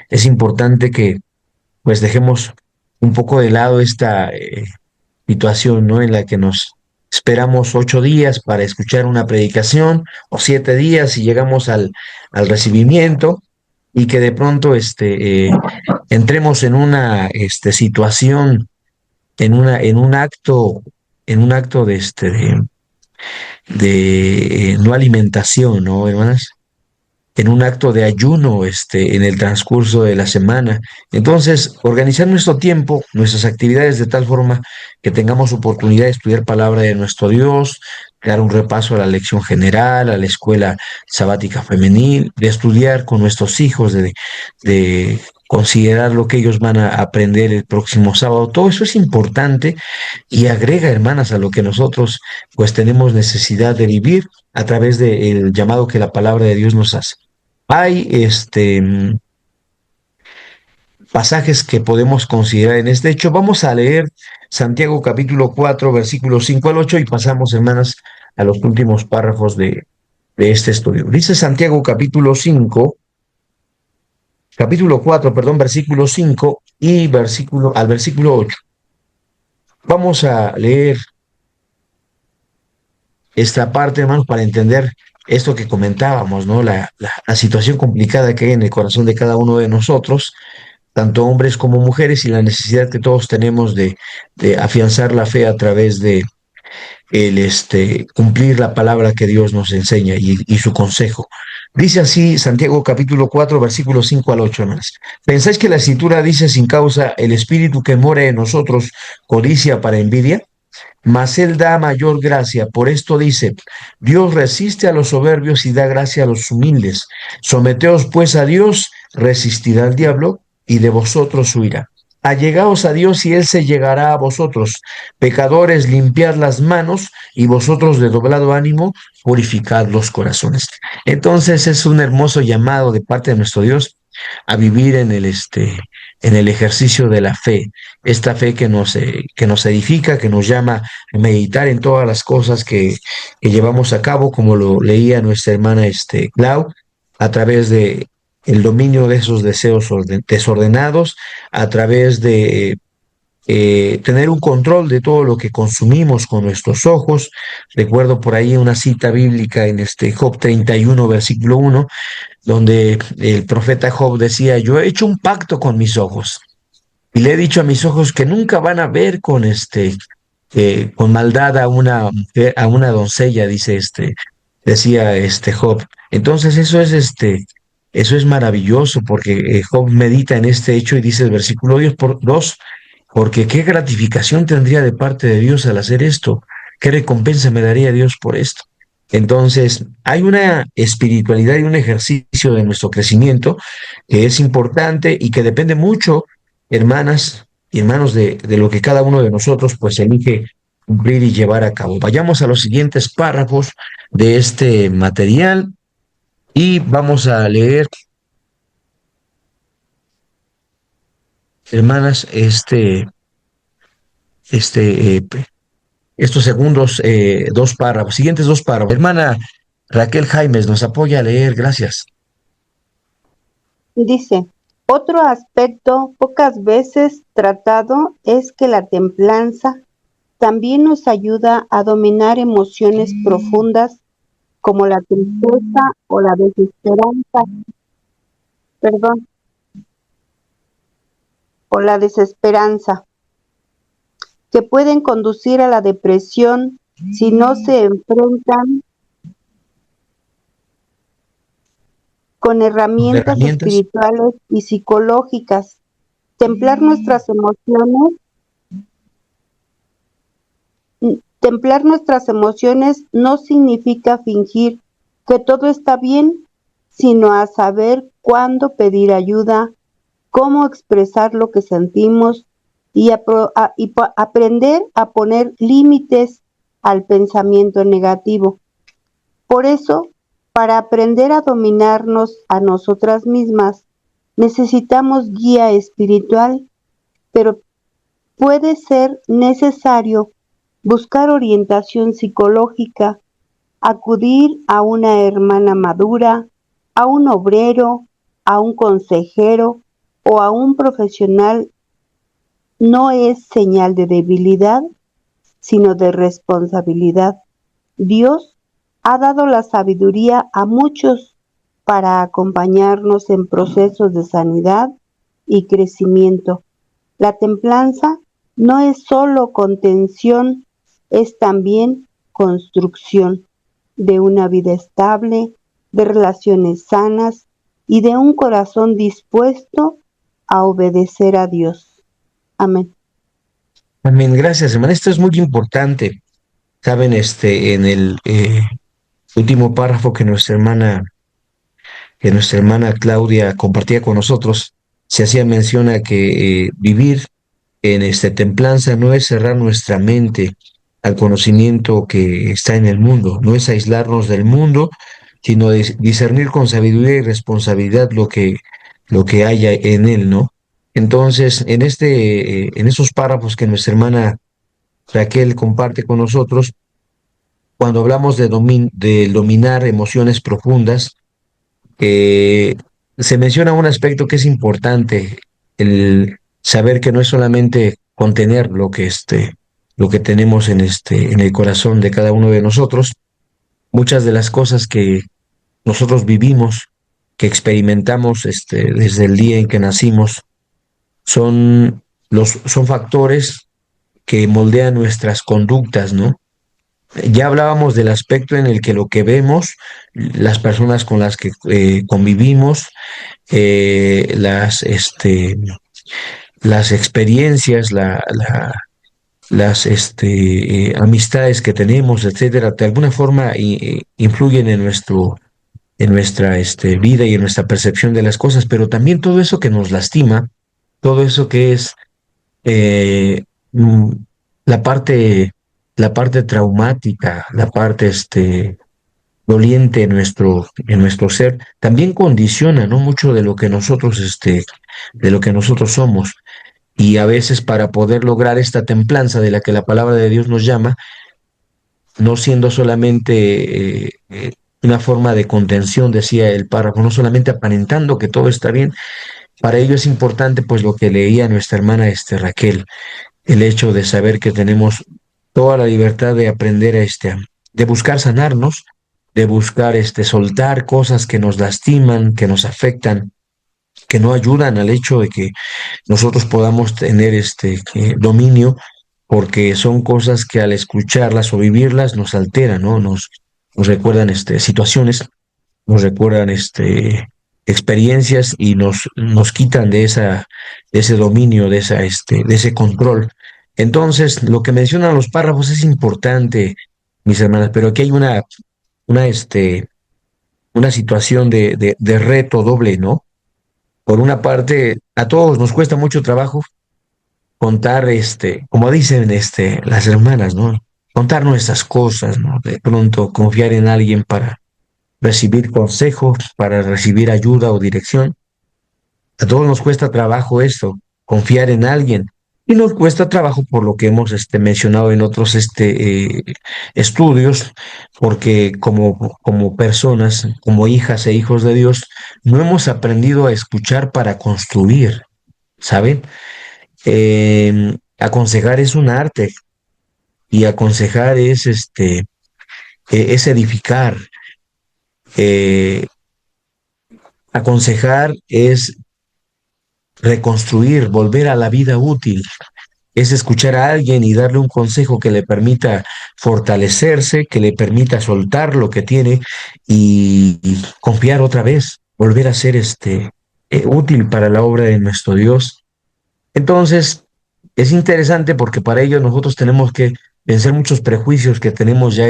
Es importante que pues dejemos un poco de lado esta situación, ¿no? En la que nos esperamos 8 días para escuchar una predicación, o 7 días y llegamos al recibimiento, y que de pronto entremos en una situación, en un acto de no alimentación, ¿no, hermanas? en un acto de ayuno en el transcurso de la semana. Entonces, organizar nuestro tiempo, nuestras actividades de tal forma que tengamos oportunidad de estudiar palabra de nuestro Dios, dar un repaso a la lección general, a la escuela sabática femenil, de estudiar con nuestros hijos, de considerar lo que ellos van a aprender el próximo sábado. Todo eso es importante y agrega, hermanas, a lo que nosotros pues tenemos necesidad de vivir a través del llamado que la palabra de Dios nos hace. Hay pasajes que podemos considerar en este hecho. Vamos a leer Santiago capítulo 4, versículos 5 al 8 y pasamos, hermanas, a los últimos párrafos de este estudio. Dice Santiago capítulo 4, perdón, versículo 5 y al versículo 8. Vamos a leer esta parte, hermanos, para entender esto que comentábamos, ¿no? La situación complicada que hay en el corazón de cada uno de nosotros, tanto hombres como mujeres, y la necesidad que todos tenemos de afianzar la fe a través de cumplir la palabra que Dios nos enseña y su consejo. Dice así Santiago capítulo 4, versículos 5 al 8, hermanos. ¿Pensáis que la escritura dice sin causa el espíritu que mora en nosotros codicia para envidia? Mas él da mayor gracia. Por esto dice, Dios resiste a los soberbios y da gracia a los humildes. Someteos pues a Dios, resistid al diablo y de vosotros huirá. Allegaos a Dios y él se llegará a vosotros. Pecadores, limpiad las manos y vosotros de doblado ánimo, purificad los corazones. Entonces es un hermoso llamado de parte de nuestro Dios a vivir en el ejercicio de la fe, esta fe que nos edifica, que nos llama a meditar en todas las cosas que llevamos a cabo, como lo leía nuestra hermana Clau, a través de el dominio de esos deseos desordenados, a través de tener un control de todo lo que consumimos con nuestros ojos. Recuerdo por ahí una cita bíblica en Job 31, versículo 1, donde el profeta Job decía, yo he hecho un pacto con mis ojos y le he dicho a mis ojos que nunca van a ver con maldad a una mujer, a una doncella, decía Job. Entonces eso es maravilloso porque Job medita en este hecho y dice el versículo 2, porque qué gratificación tendría de parte de Dios al hacer esto, qué recompensa me daría Dios por esto. Entonces, hay una espiritualidad y un ejercicio de nuestro crecimiento que es importante y que depende mucho, hermanas y hermanos, de lo que cada uno de nosotros pues elige cumplir y llevar a cabo. Vayamos a los siguientes párrafos de este material y vamos a leer, hermanas, este, eh, estos siguientes dos párrafos. Hermana Raquel Jaimes nos apoya a leer, gracias. Dice, otro aspecto pocas veces tratado es que la templanza también nos ayuda a dominar emociones profundas como la tristeza o la desesperanza, que pueden conducir a la depresión si no se enfrentan con herramientas espirituales y psicológicas. Templar nuestras emociones no significa fingir que todo está bien, sino a saber cuándo pedir ayuda, cómo expresar lo que sentimos y aprender a poner límites al pensamiento negativo. Por eso, para aprender a dominarnos a nosotras mismas, necesitamos guía espiritual, pero puede ser necesario buscar orientación psicológica, acudir a una hermana madura, a un obrero, a un consejero o a un profesional. No es señal de debilidad, sino de responsabilidad. Dios ha dado la sabiduría a muchos para acompañarnos en procesos de sanidad y crecimiento. La templanza no es solo contención, es también construcción de una vida estable, de relaciones sanas y de un corazón dispuesto a obedecer a Dios. Amén. Amén. Gracias, hermana. Esto es muy importante. Saben, en el último párrafo que nuestra hermana Claudia compartía con nosotros, se hacía mención a que vivir en templanza no es cerrar nuestra mente al conocimiento que está en el mundo, no es aislarnos del mundo, sino discernir con sabiduría y responsabilidad lo que haya en él, ¿no? Entonces, en esos párrafos que nuestra hermana Raquel comparte con nosotros, cuando hablamos de dominar emociones profundas, eh, se menciona un aspecto que es importante, el saber que no es solamente contener lo que tenemos en el corazón de cada uno de nosotros. Muchas de las cosas que nosotros vivimos, que experimentamos, desde el día en que nacimos, son factores que moldean nuestras conductas, ¿no? Ya hablábamos del aspecto en el que lo que vemos, las personas con las que convivimos, las experiencias, las amistades que tenemos, etcétera, de alguna forma influyen en nuestra vida y en nuestra percepción de las cosas, pero también todo eso que nos lastima, todo eso que es eh, mm, la parte, la parte traumática, la parte doliente en nuestro ser, también condiciona, ¿no? Mucho de lo que nosotros somos. Y a veces para poder lograr esta templanza de la que la palabra de Dios nos llama, no siendo solamente una forma de contención, decía el párrafo, no solamente aparentando que todo está bien, para ello es importante pues lo que leía nuestra hermana Raquel, el hecho de saber que tenemos toda la libertad de aprender de buscar sanarnos, de buscar soltar cosas que nos lastiman, que nos afectan, que no ayudan al hecho de que nosotros podamos tener dominio, porque son cosas que al escucharlas o vivirlas nos alteran, ¿no? Nos recuerdan situaciones, nos recuerdan experiencias y nos quitan de ese dominio, de ese control. Entonces, lo que mencionan los párrafos es importante, mis hermanas, pero aquí hay una, este, una situación de reto doble, ¿no? Por una parte, a todos nos cuesta mucho trabajo contar, como dicen, las hermanas, ¿no? Contar nuestras cosas, ¿no? De pronto confiar en alguien para recibir consejo, para recibir ayuda o dirección. A todos nos cuesta trabajo esto, confiar en alguien. Y nos cuesta trabajo por lo que hemos mencionado en otros estudios, porque como personas, como hijas e hijos de Dios, no hemos aprendido a escuchar para construir, ¿saben? Aconsejar es un arte y aconsejar es edificar. Eh, Aconsejar es reconstruir, volver a la vida útil, es escuchar a alguien y darle un consejo que le permita fortalecerse, que le permita soltar lo que tiene y confiar otra vez, volver a ser útil para la obra de nuestro Dios. Entonces, es interesante porque para ello nosotros tenemos que vencer muchos prejuicios que tenemos ya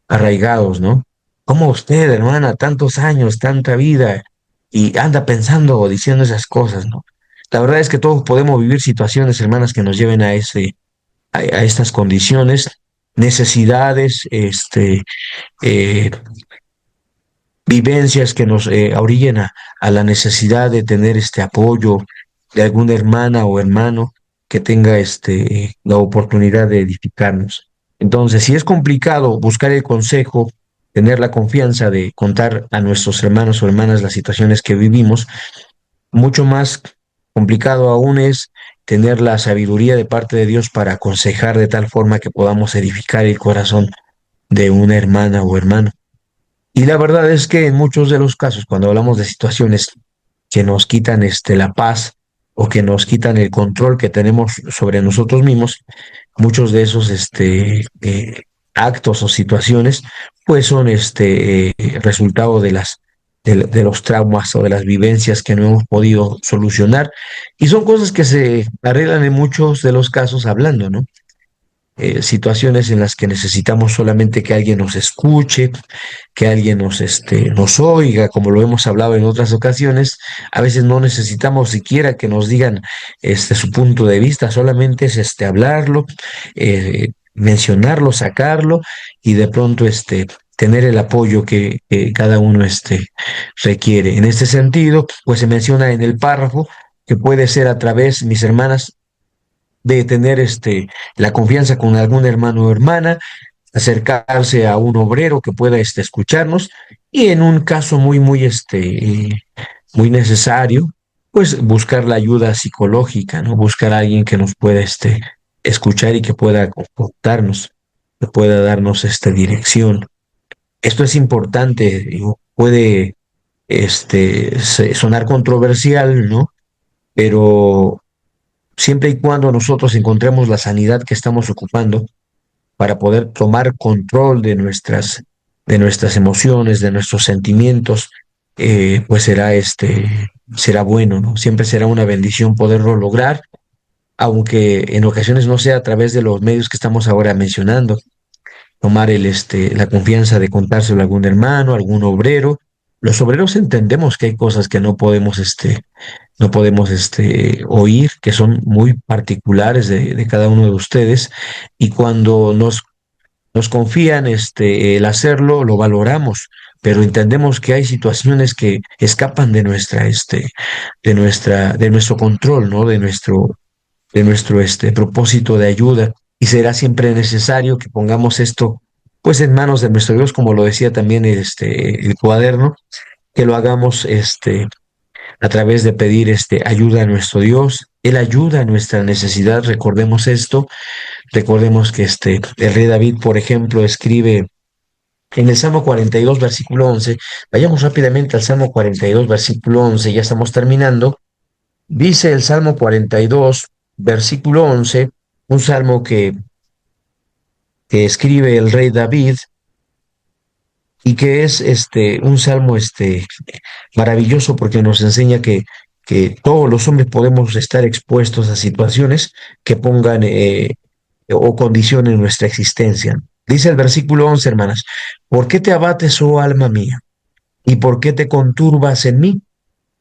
arraigados, ¿no? Como usted, hermana, tantos años, tanta vida, y anda pensando o diciendo esas cosas, ¿no? La verdad es que todos podemos vivir situaciones, hermanas, que nos lleven a estas condiciones, necesidades, eh, vivencias que nos orillen a la necesidad de tener este apoyo de alguna hermana o hermano que tenga la oportunidad de edificarnos. Entonces, si es complicado buscar el consejo, tener la confianza de contar a nuestros hermanos o hermanas las situaciones que vivimos, mucho más complicado aún es tener la sabiduría de parte de Dios para aconsejar de tal forma que podamos edificar el corazón de una hermana o hermano. Y la verdad es que en muchos de los casos, cuando hablamos de situaciones que nos quitan la paz o que nos quitan el control que tenemos sobre nosotros mismos, muchos de esos actos o situaciones, pues son resultado de los traumas o de las vivencias que no hemos podido solucionar. Y son cosas que se arreglan en muchos de los casos hablando, ¿no? Situaciones en las que necesitamos solamente que alguien nos escuche, que alguien nos oiga, como lo hemos hablado en otras ocasiones. A veces no necesitamos siquiera que nos digan su punto de vista, solamente es hablarlo, mencionarlo, sacarlo y de pronto tener el apoyo que cada uno requiere. En este sentido, pues se menciona en el párrafo que puede ser a través, mis hermanas, de tener la confianza con algún hermano o hermana, acercarse a un obrero que pueda escucharnos y en un caso muy necesario, pues buscar la ayuda psicológica, ¿no? Buscar a alguien que nos pueda escuchar y que pueda confortarnos, que pueda darnos esta dirección. Esto es importante, digo, puede sonar controversial, ¿no? Pero siempre y cuando nosotros encontremos la sanidad que estamos ocupando para poder tomar control de nuestras emociones, de nuestros sentimientos, pues será bueno, ¿no? Siempre será una bendición poderlo lograr, aunque en ocasiones no sea a través de los medios que estamos ahora mencionando. Tomar la confianza de contárselo a algún hermano, algún obrero. Los obreros entendemos que hay cosas que no podemos oír, que son muy particulares de cada uno de ustedes, y cuando nos confían el hacerlo, lo valoramos, pero entendemos que hay situaciones que escapan de nuestro control, ¿no? De nuestro propósito de ayuda, y será siempre necesario que pongamos esto pues en manos de nuestro Dios, como lo decía también el cuaderno, que lo hagamos a través de pedir ayuda a nuestro Dios. Él ayuda a nuestra necesidad, recordemos esto. Recordemos que el rey David, por ejemplo, escribe en el Salmo 42, versículo 11. Vayamos rápidamente al Salmo 42, versículo 11, ya estamos terminando. Dice el Salmo 42, versículo 11, un salmo que escribe el rey David y que es un salmo maravilloso, porque nos enseña que todos los hombres podemos estar expuestos a situaciones que pongan o condicionen nuestra existencia. Dice el versículo 11, hermanas: ¿por qué te abates, oh alma mía? ¿Y por qué te conturbas en mí?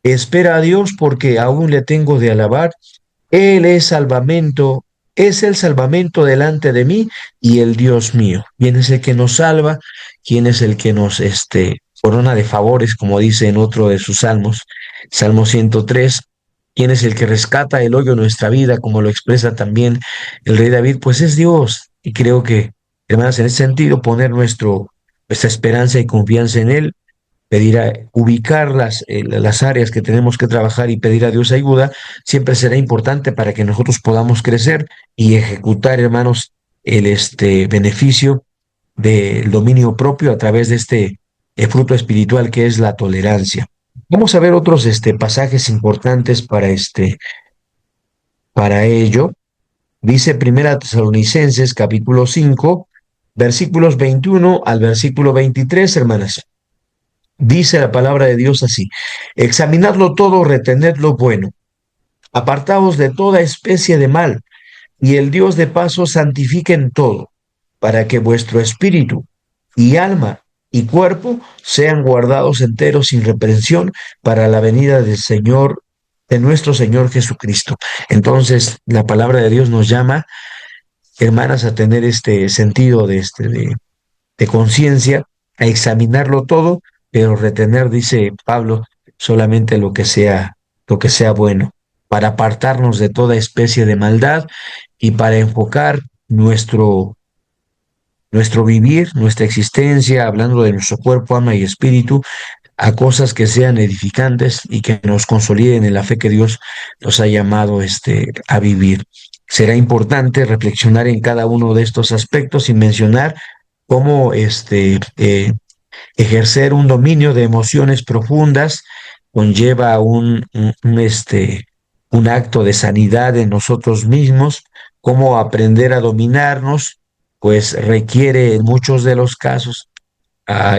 Espera a Dios, porque aún le tengo de alabar. Él es salvamento, es el salvamento delante de mí y el Dios mío. ¿Quién es el que nos salva? ¿Quién es el que nos corona de favores, como dice en otro de sus salmos, Salmo 103? ¿Quién es el que rescata el hoyo de nuestra vida, como lo expresa también el rey David? Pues es Dios. Y creo que, hermanas, en ese sentido, poner nuestra esperanza y confianza en Él, ubicar las áreas que tenemos que trabajar y pedir a Dios ayuda, siempre será importante para que nosotros podamos crecer y ejecutar, hermanos, el beneficio del dominio propio a través de fruto espiritual que es la tolerancia. Vamos a ver otros pasajes importantes para ello. Dice Primera Tesalonicenses, capítulo 5, versículos 21 al versículo 23, hermanas. Dice la palabra de Dios así: examinadlo todo, retened lo bueno, apartaos de toda especie de mal, y el Dios de paz os santifique en todo, para que vuestro espíritu y alma y cuerpo sean guardados enteros sin reprensión para la venida del Señor, de nuestro Señor Jesucristo. Entonces, la palabra de Dios nos llama, hermanas, a tener este sentido de conciencia, a examinarlo todo, pero retener, dice Pablo, solamente lo que sea bueno, para apartarnos de toda especie de maldad y para enfocar nuestro vivir, nuestra existencia, hablando de nuestro cuerpo, alma y espíritu, a cosas que sean edificantes y que nos consoliden en la fe que Dios nos ha llamado a vivir. Será importante reflexionar en cada uno de estos aspectos y mencionar cómo ejercer un dominio de emociones profundas conlleva un acto de sanidad en nosotros mismos, cómo aprender a dominarnos, pues requiere en muchos de los casos a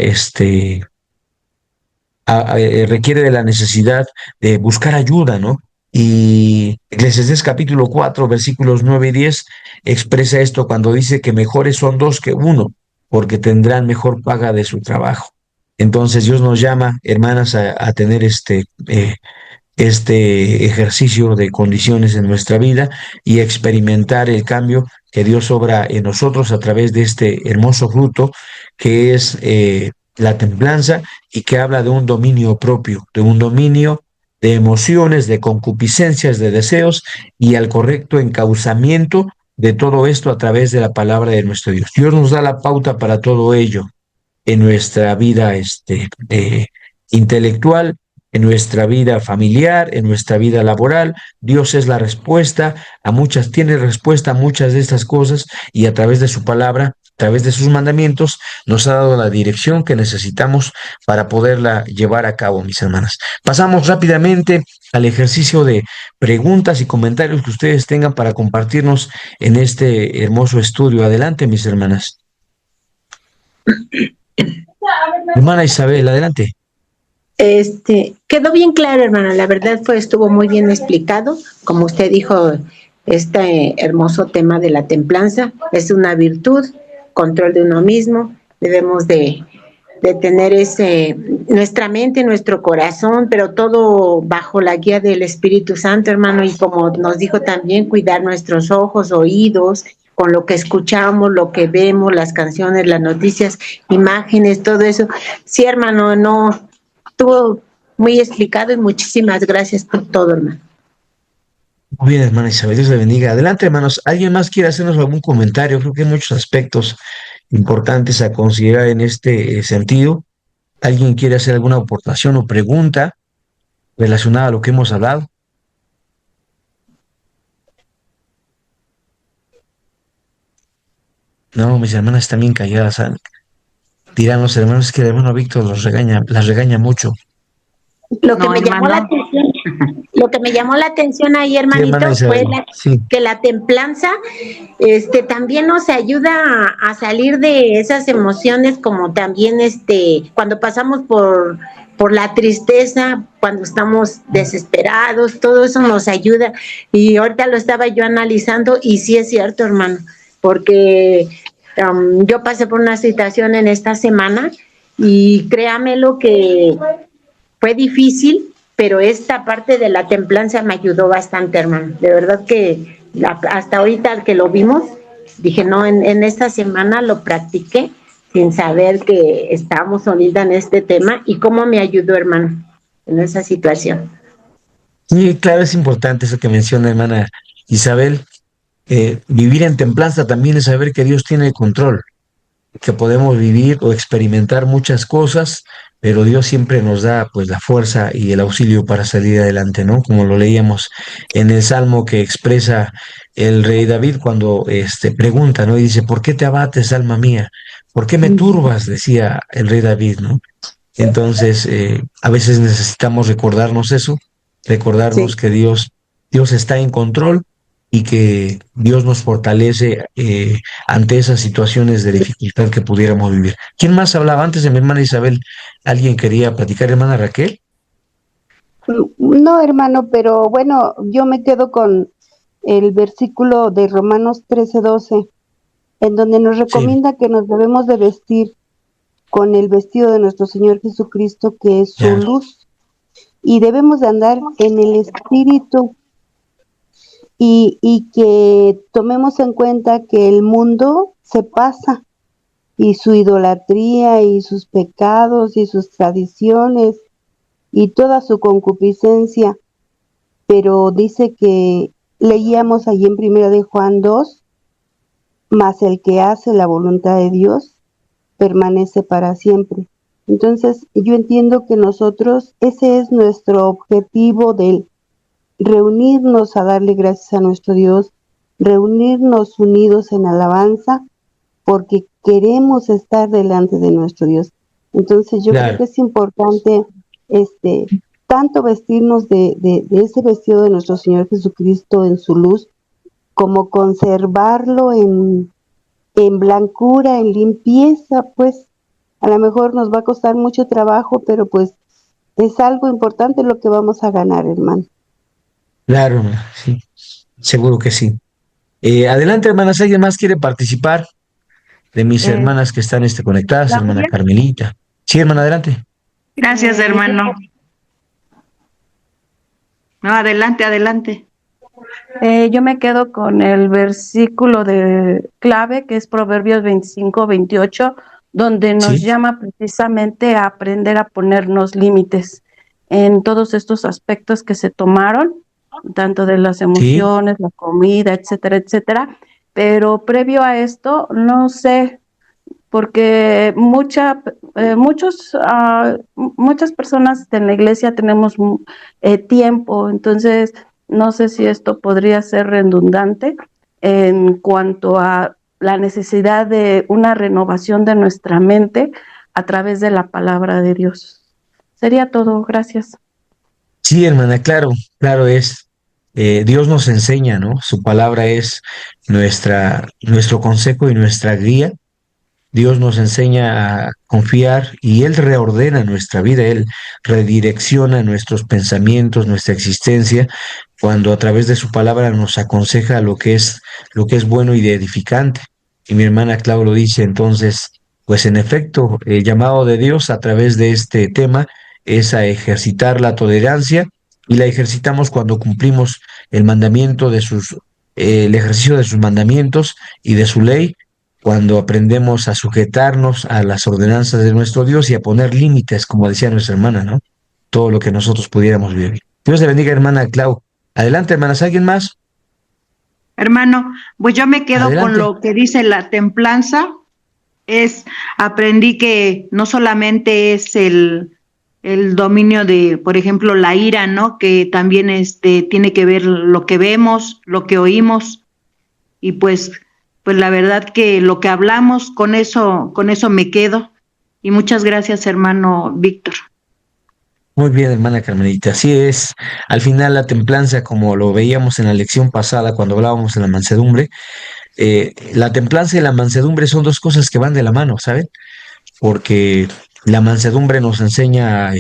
requiere de la necesidad de buscar ayuda, ¿no? Y Eclesiastés capítulo 4, versículos 9 y 10 expresa esto cuando dice que mejores son dos que uno, porque tendrán mejor paga de su trabajo. Entonces Dios nos llama, hermanas, a tener este ejercicio de condiciones en nuestra vida y experimentar el cambio que Dios obra en nosotros a través de este hermoso fruto que es la templanza y que habla de un dominio propio, de un dominio de emociones, de concupiscencias, de deseos y al correcto encauzamiento de todo esto a través de la palabra de nuestro Dios. Dios nos da la pauta para todo ello en nuestra vida intelectual, en nuestra vida familiar, en nuestra vida laboral. Dios es la respuesta a muchas, tiene respuesta a muchas de estas cosas y a través de su palabra, a través de sus mandamientos, nos ha dado la dirección que necesitamos para poderla llevar a cabo, mis hermanas. Pasamos rápidamente al ejercicio de preguntas y comentarios que ustedes tengan para compartirnos en este hermoso estudio. Adelante, mis hermanas. Hermana Isabel, adelante. Quedó bien claro, hermana. La verdad estuvo muy bien explicado. Como usted dijo, este hermoso tema de la templanza es una virtud, control de uno mismo. Debemos de tener nuestra mente, nuestro corazón, pero todo bajo la guía del Espíritu Santo, hermano. Y como nos dijo también, cuidar nuestros ojos, oídos, con lo que escuchamos, lo que vemos, las canciones, las noticias, imágenes, todo eso. Sí, hermano, no, estuvo muy explicado y muchísimas gracias por todo, hermano. Muy bien, hermana Isabel, Dios le bendiga. Adelante, hermanos. ¿Alguien más quiere hacernos algún comentario? Creo que hay muchos aspectos importantes a considerar en este sentido. ¿Alguien quiere hacer alguna aportación o pregunta relacionada a lo que hemos hablado? No, mis hermanas están bien calladas. Dirán los hermanos que el hermano Víctor las regaña mucho. Lo que me llamó la atención, lo que me llamó la atención ahí, hermanito, fue que la templanza también nos ayuda a salir de esas emociones, como también cuando pasamos por la tristeza, cuando estamos desesperados, todo eso nos ayuda. Y ahorita lo estaba yo analizando y sí es cierto, hermano, porque yo pasé por una situación en esta semana y créamelo que fue difícil, pero esta parte de la templanza me ayudó bastante, hermano. De verdad que hasta ahorita que lo vimos, dije, no, en esta semana lo practiqué sin saber que estábamos unidas en este tema y cómo me ayudó, hermano, en esa situación. Sí, claro, es importante eso que menciona, hermana Isabel. Vivir en templanza también es saber que Dios tiene el control, que podemos vivir o experimentar muchas cosas, pero Dios siempre nos da pues la fuerza y el auxilio para salir adelante, ¿no? Como lo leíamos en el Salmo que expresa el rey David cuando pregunta, ¿no? Y dice, ¿por qué te abates, alma mía? ¿Por qué me turbas? Decía el rey David, ¿no? Entonces, a veces necesitamos recordarnos eso, recordarnos que Dios está en control y que Dios nos fortalece ante esas situaciones de dificultad que pudiéramos vivir. ¿Quién más hablaba antes de mi hermana Isabel? ¿Alguien quería platicar, hermana Raquel? No, hermano, pero bueno, yo me quedo con el versículo de Romanos 13:12, en donde nos recomienda que nos debemos de vestir con el vestido de nuestro Señor Jesucristo, que es su luz, y debemos de andar en el Espíritu, y que tomemos en cuenta que el mundo se pasa, y su idolatría, y sus pecados, y sus tradiciones, y toda su concupiscencia, pero dice que leíamos allí en 1 de Juan 2, mas el que hace la voluntad de Dios permanece para siempre. Entonces yo entiendo que nosotros, ese es nuestro objetivo del reunirnos a darle gracias a nuestro Dios, reunirnos unidos en alabanza, porque queremos estar delante de nuestro Dios. Entonces yo creo que es importante tanto vestirnos de ese vestido de nuestro Señor Jesucristo en su luz, como conservarlo en en blancura, en limpieza, pues a lo mejor nos va a costar mucho trabajo, pero pues es algo importante lo que vamos a ganar, hermano. Claro, hermana, sí, seguro que sí. Adelante, hermanas, ¿alguien más quiere participar de mis Eh, hermanas que están conectadas? Hermana Claudia, Carmelita. Sí, hermana, adelante. Gracias, hermano. No, adelante, adelante. yo me quedo con el versículo de clave, que es Proverbios 25-28, donde nos Sí, llama precisamente a aprender a ponernos límites en todos estos aspectos que se tomaron, tanto de las sí, emociones, la comida, etcétera, etcétera. Pero previo a esto, no sé, porque muchas personas en la iglesia tenemos tiempo, entonces no sé si esto podría ser redundante en cuanto a la necesidad de una renovación de nuestra mente a través de la palabra de Dios. Sería todo, gracias. sí, hermana, claro, claro es. Dios nos enseña, ¿no? Su palabra es nuestro consejo y nuestra guía. Dios nos enseña a confiar y Él reordena nuestra vida, Él redirecciona nuestros pensamientos, nuestra existencia, cuando a través de su palabra nos aconseja lo que es bueno y de edificante. Y mi hermana Clau lo dice, entonces, pues en efecto, el llamado de Dios a través de este tema es a ejercitar la tolerancia y la ejercitamos cuando cumplimos el mandamiento el ejercicio de sus mandamientos y de su ley cuando aprendemos a sujetarnos a las ordenanzas de nuestro Dios y a poner límites, como decía nuestra hermana, ¿no? Todo lo que nosotros pudiéramos vivir. Dios te bendiga, hermana Clau. Adelante, hermanas, ¿alguien más? Hermano, pues yo me quedo con Adelante. lo que dice la templanza. Aprendí que no solamente es el dominio de, por ejemplo, la ira, ¿no? Que también tiene que ver lo que vemos, lo que oímos, y pues la verdad que lo que hablamos, con eso me quedo. Y muchas gracias, hermano Víctor. Muy bien, hermana Carmelita. Así es. Al final, la templanza, como lo veíamos en la lección pasada cuando hablábamos de la mansedumbre, la templanza y la mansedumbre son dos cosas que van de la mano, ¿saben? Porque la mansedumbre nos enseña a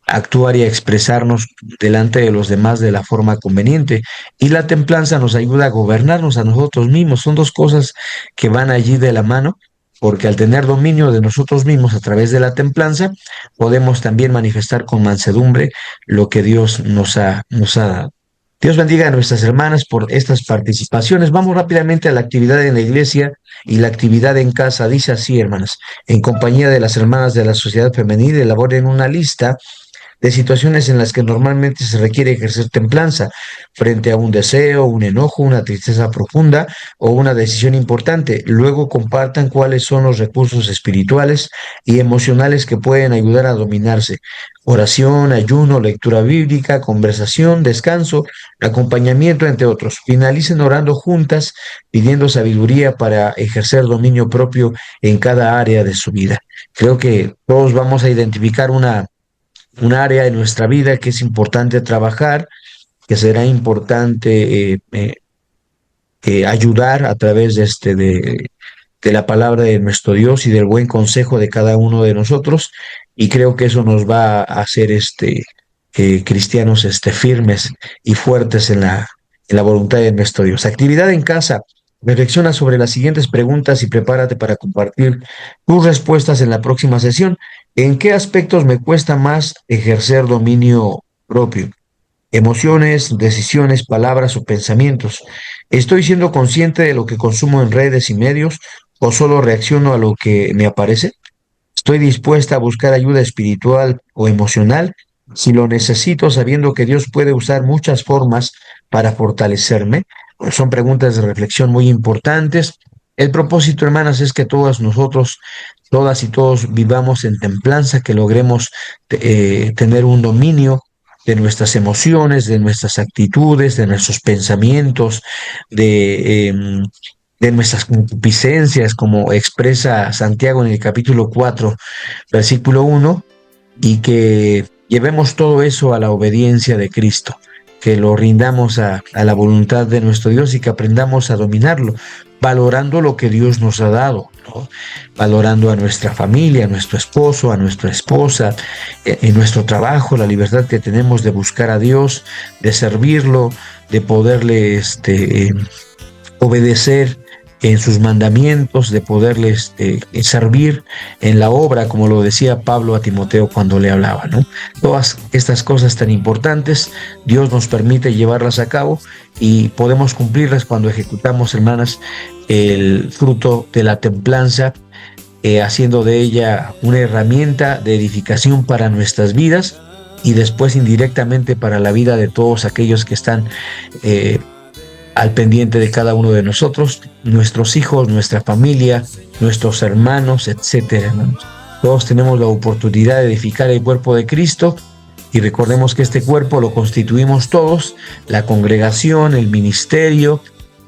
actuar y a expresarnos delante de los demás de la forma conveniente, y la templanza nos ayuda a gobernarnos a nosotros mismos. Son dos cosas que van allí de la mano, porque al tener dominio de nosotros mismos a través de la templanza, podemos también manifestar con mansedumbre lo que Dios nos ha dado. Dios bendiga a nuestras hermanas por estas participaciones. Vamos rápidamente a la actividad en la iglesia y la actividad en casa. Dice así, hermanas: en compañía de las hermanas de la Sociedad Femenil, elaboren una lista de situaciones en las que normalmente se requiere ejercer templanza frente a un deseo, un enojo, una tristeza profunda o una decisión importante. Luego compartan cuáles son los recursos espirituales y emocionales que pueden ayudar a dominarse: oración, ayuno, lectura bíblica, conversación, descanso, acompañamiento, entre otros. Finalicen orando juntas, pidiendo sabiduría para ejercer dominio propio en cada área de su vida. Creo que todos vamos a identificar un área de nuestra vida que es importante trabajar, que será importante ayudar a través de la palabra de nuestro Dios y del buen consejo de cada uno de nosotros. Y creo que eso nos va a hacer cristianos firmes y fuertes en la voluntad de nuestro Dios. Actividad en casa. Reflexiona sobre las siguientes preguntas y prepárate para compartir tus respuestas en la próxima sesión. ¿En qué aspectos me cuesta más ejercer dominio propio? Emociones, decisiones, palabras o pensamientos. ¿Estoy siendo consciente de lo que consumo en redes y medios o solo reacciono a lo que me aparece? ¿Estoy dispuesta a buscar ayuda espiritual o emocional si lo necesito, sabiendo que Dios puede usar muchas formas para fortalecerme? Pues son preguntas de reflexión muy importantes. El propósito, hermanas, es que todas y todos vivamos en templanza, que logremos tener un dominio de nuestras emociones, de nuestras actitudes, de nuestros pensamientos, de nuestras concupiscencias, como expresa Santiago en el capítulo 4, versículo 1, y que llevemos todo eso a la obediencia de Cristo, que lo rindamos a la voluntad de nuestro Dios y que aprendamos a dominarlo, valorando lo que Dios nos ha dado, ¿no? Valorando a nuestra familia, a nuestro esposo, a nuestra esposa, en nuestro trabajo, la libertad que tenemos de buscar a Dios, de servirlo, de poderle obedecer en sus mandamientos, de poderles servir en la obra, como lo decía Pablo a Timoteo cuando le hablaba, ¿no? Todas estas cosas tan importantes, Dios nos permite llevarlas a cabo y podemos cumplirlas cuando ejecutamos, hermanas, el fruto de la templanza, haciendo de ella una herramienta de edificación para nuestras vidas y después indirectamente para la vida de todos aquellos que están al pendiente de cada uno de nosotros, nuestros hijos, nuestra familia, nuestros hermanos, etcétera, hermanos. Todos tenemos la oportunidad de edificar el cuerpo de Cristo y recordemos que este cuerpo lo constituimos todos, la congregación, el ministerio,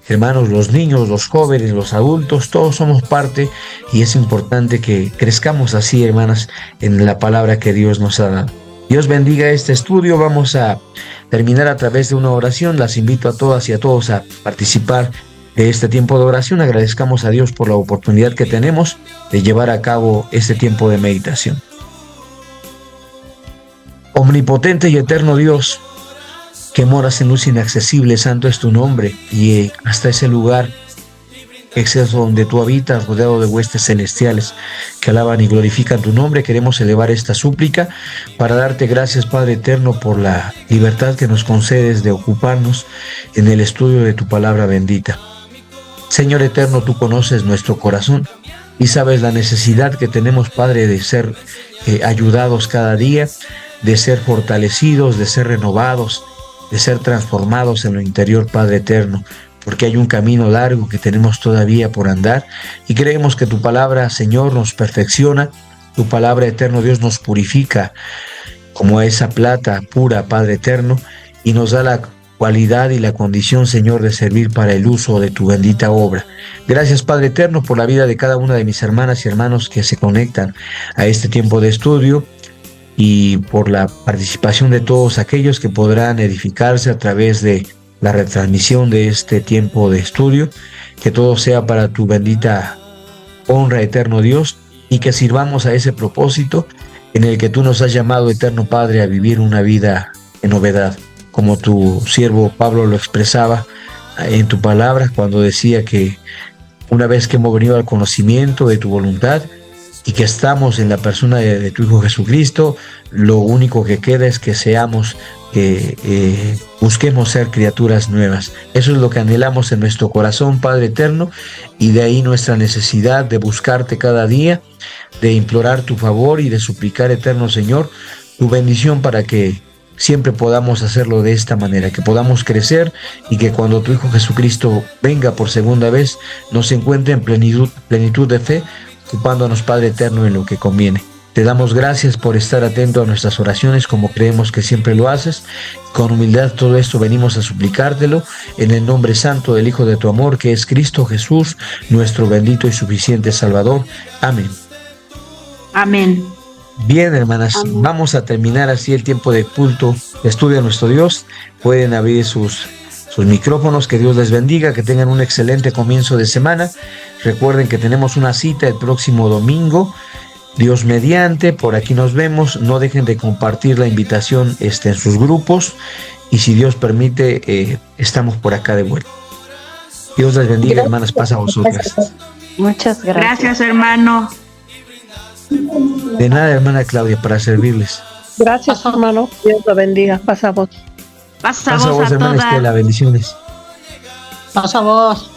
hermanos, los niños, los jóvenes, los adultos, todos somos parte y es importante que crezcamos así, hermanas, en la palabra que Dios nos ha dado. Dios bendiga este estudio. Vamos a terminar a través de una oración. Las invito a todas y a todos a participar de este tiempo de oración. Agradezcamos a Dios por la oportunidad que tenemos de llevar a cabo este tiempo de meditación. Omnipotente y eterno Dios, que moras en luz inaccesible, santo es tu nombre, y hasta ese lugar exceso donde tú habitas, rodeado de huestes celestiales que alaban y glorifican tu nombre, queremos elevar esta súplica para darte gracias, Padre eterno, por la libertad que nos concedes de ocuparnos en el estudio de tu palabra bendita. Señor eterno, tú conoces nuestro corazón y sabes la necesidad que tenemos, Padre, de ser ayudados cada día, de ser fortalecidos, de ser renovados, de ser transformados en lo interior, Padre eterno, porque hay un camino largo que tenemos todavía por andar y creemos que tu palabra, Señor, nos perfecciona, tu palabra, eterno Dios, nos purifica como esa plata pura, Padre eterno, y nos da la cualidad y la condición, Señor, de servir para el uso de tu bendita obra. Gracias, Padre eterno, por la vida de cada una de mis hermanas y hermanos que se conectan a este tiempo de estudio y por la participación de todos aquellos que podrán edificarse a través de la retransmisión de este tiempo de estudio, que todo sea para tu bendita honra, eterno Dios, y que sirvamos a ese propósito en el que tú nos has llamado, eterno Padre, a vivir una vida en novedad, como tu siervo Pablo lo expresaba en tu palabra cuando decía que una vez que hemos venido al conocimiento de tu voluntad y que estamos en la persona de tu Hijo Jesucristo, lo único que queda es que seamos busquemos ser criaturas nuevas. Eso es lo que anhelamos en nuestro corazón, Padre eterno, y de ahí nuestra necesidad de buscarte cada día, de implorar tu favor y de suplicar, eterno Señor, tu bendición para que siempre podamos hacerlo de esta manera, que podamos crecer y que cuando tu Hijo Jesucristo venga por segunda vez nos encuentre en plenitud de fe, ocupándonos, Padre eterno, en lo que conviene. Te damos gracias por estar atento a nuestras oraciones como creemos que siempre lo haces. Con humildad todo esto venimos a suplicártelo en el nombre santo del Hijo de tu amor, que es Cristo Jesús, nuestro bendito y suficiente Salvador. Amén. Amén. Bien, hermanas, Amén. Vamos a terminar así el tiempo de culto, de estudio a nuestro Dios. Pueden abrir sus micrófonos, que Dios les bendiga, que tengan un excelente comienzo de semana. Recuerden que tenemos una cita el próximo domingo, Dios mediante, por aquí nos vemos. No dejen de compartir la invitación en sus grupos y si Dios permite, estamos por acá de vuelta. Dios les bendiga, Gracias. hermanas, paz a vosotras. Muchas gracias. Gracias, hermano. De nada, hermana Claudia, para servirles. Gracias, hermano. Dios lo bendiga. Pasa vos. Pasa Paz a voz vos, a hermana Estela, todas. bendiciones. Pasa vos.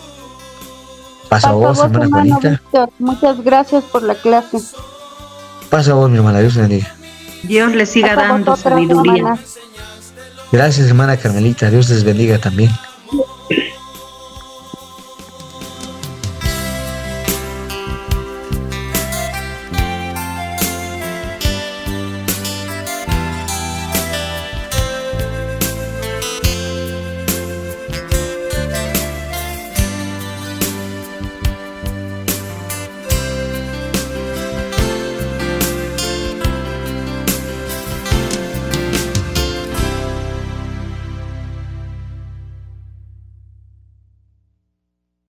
Paz a vos, hermana hermano Juanita. Víctor. Muchas gracias por la clase. Paz a vos, mi hermana, Dios te bendiga. Dios le siga Pasa dando vosotras, sabiduría. hermanas. Gracias, hermana Carmelita, Dios les bendiga también.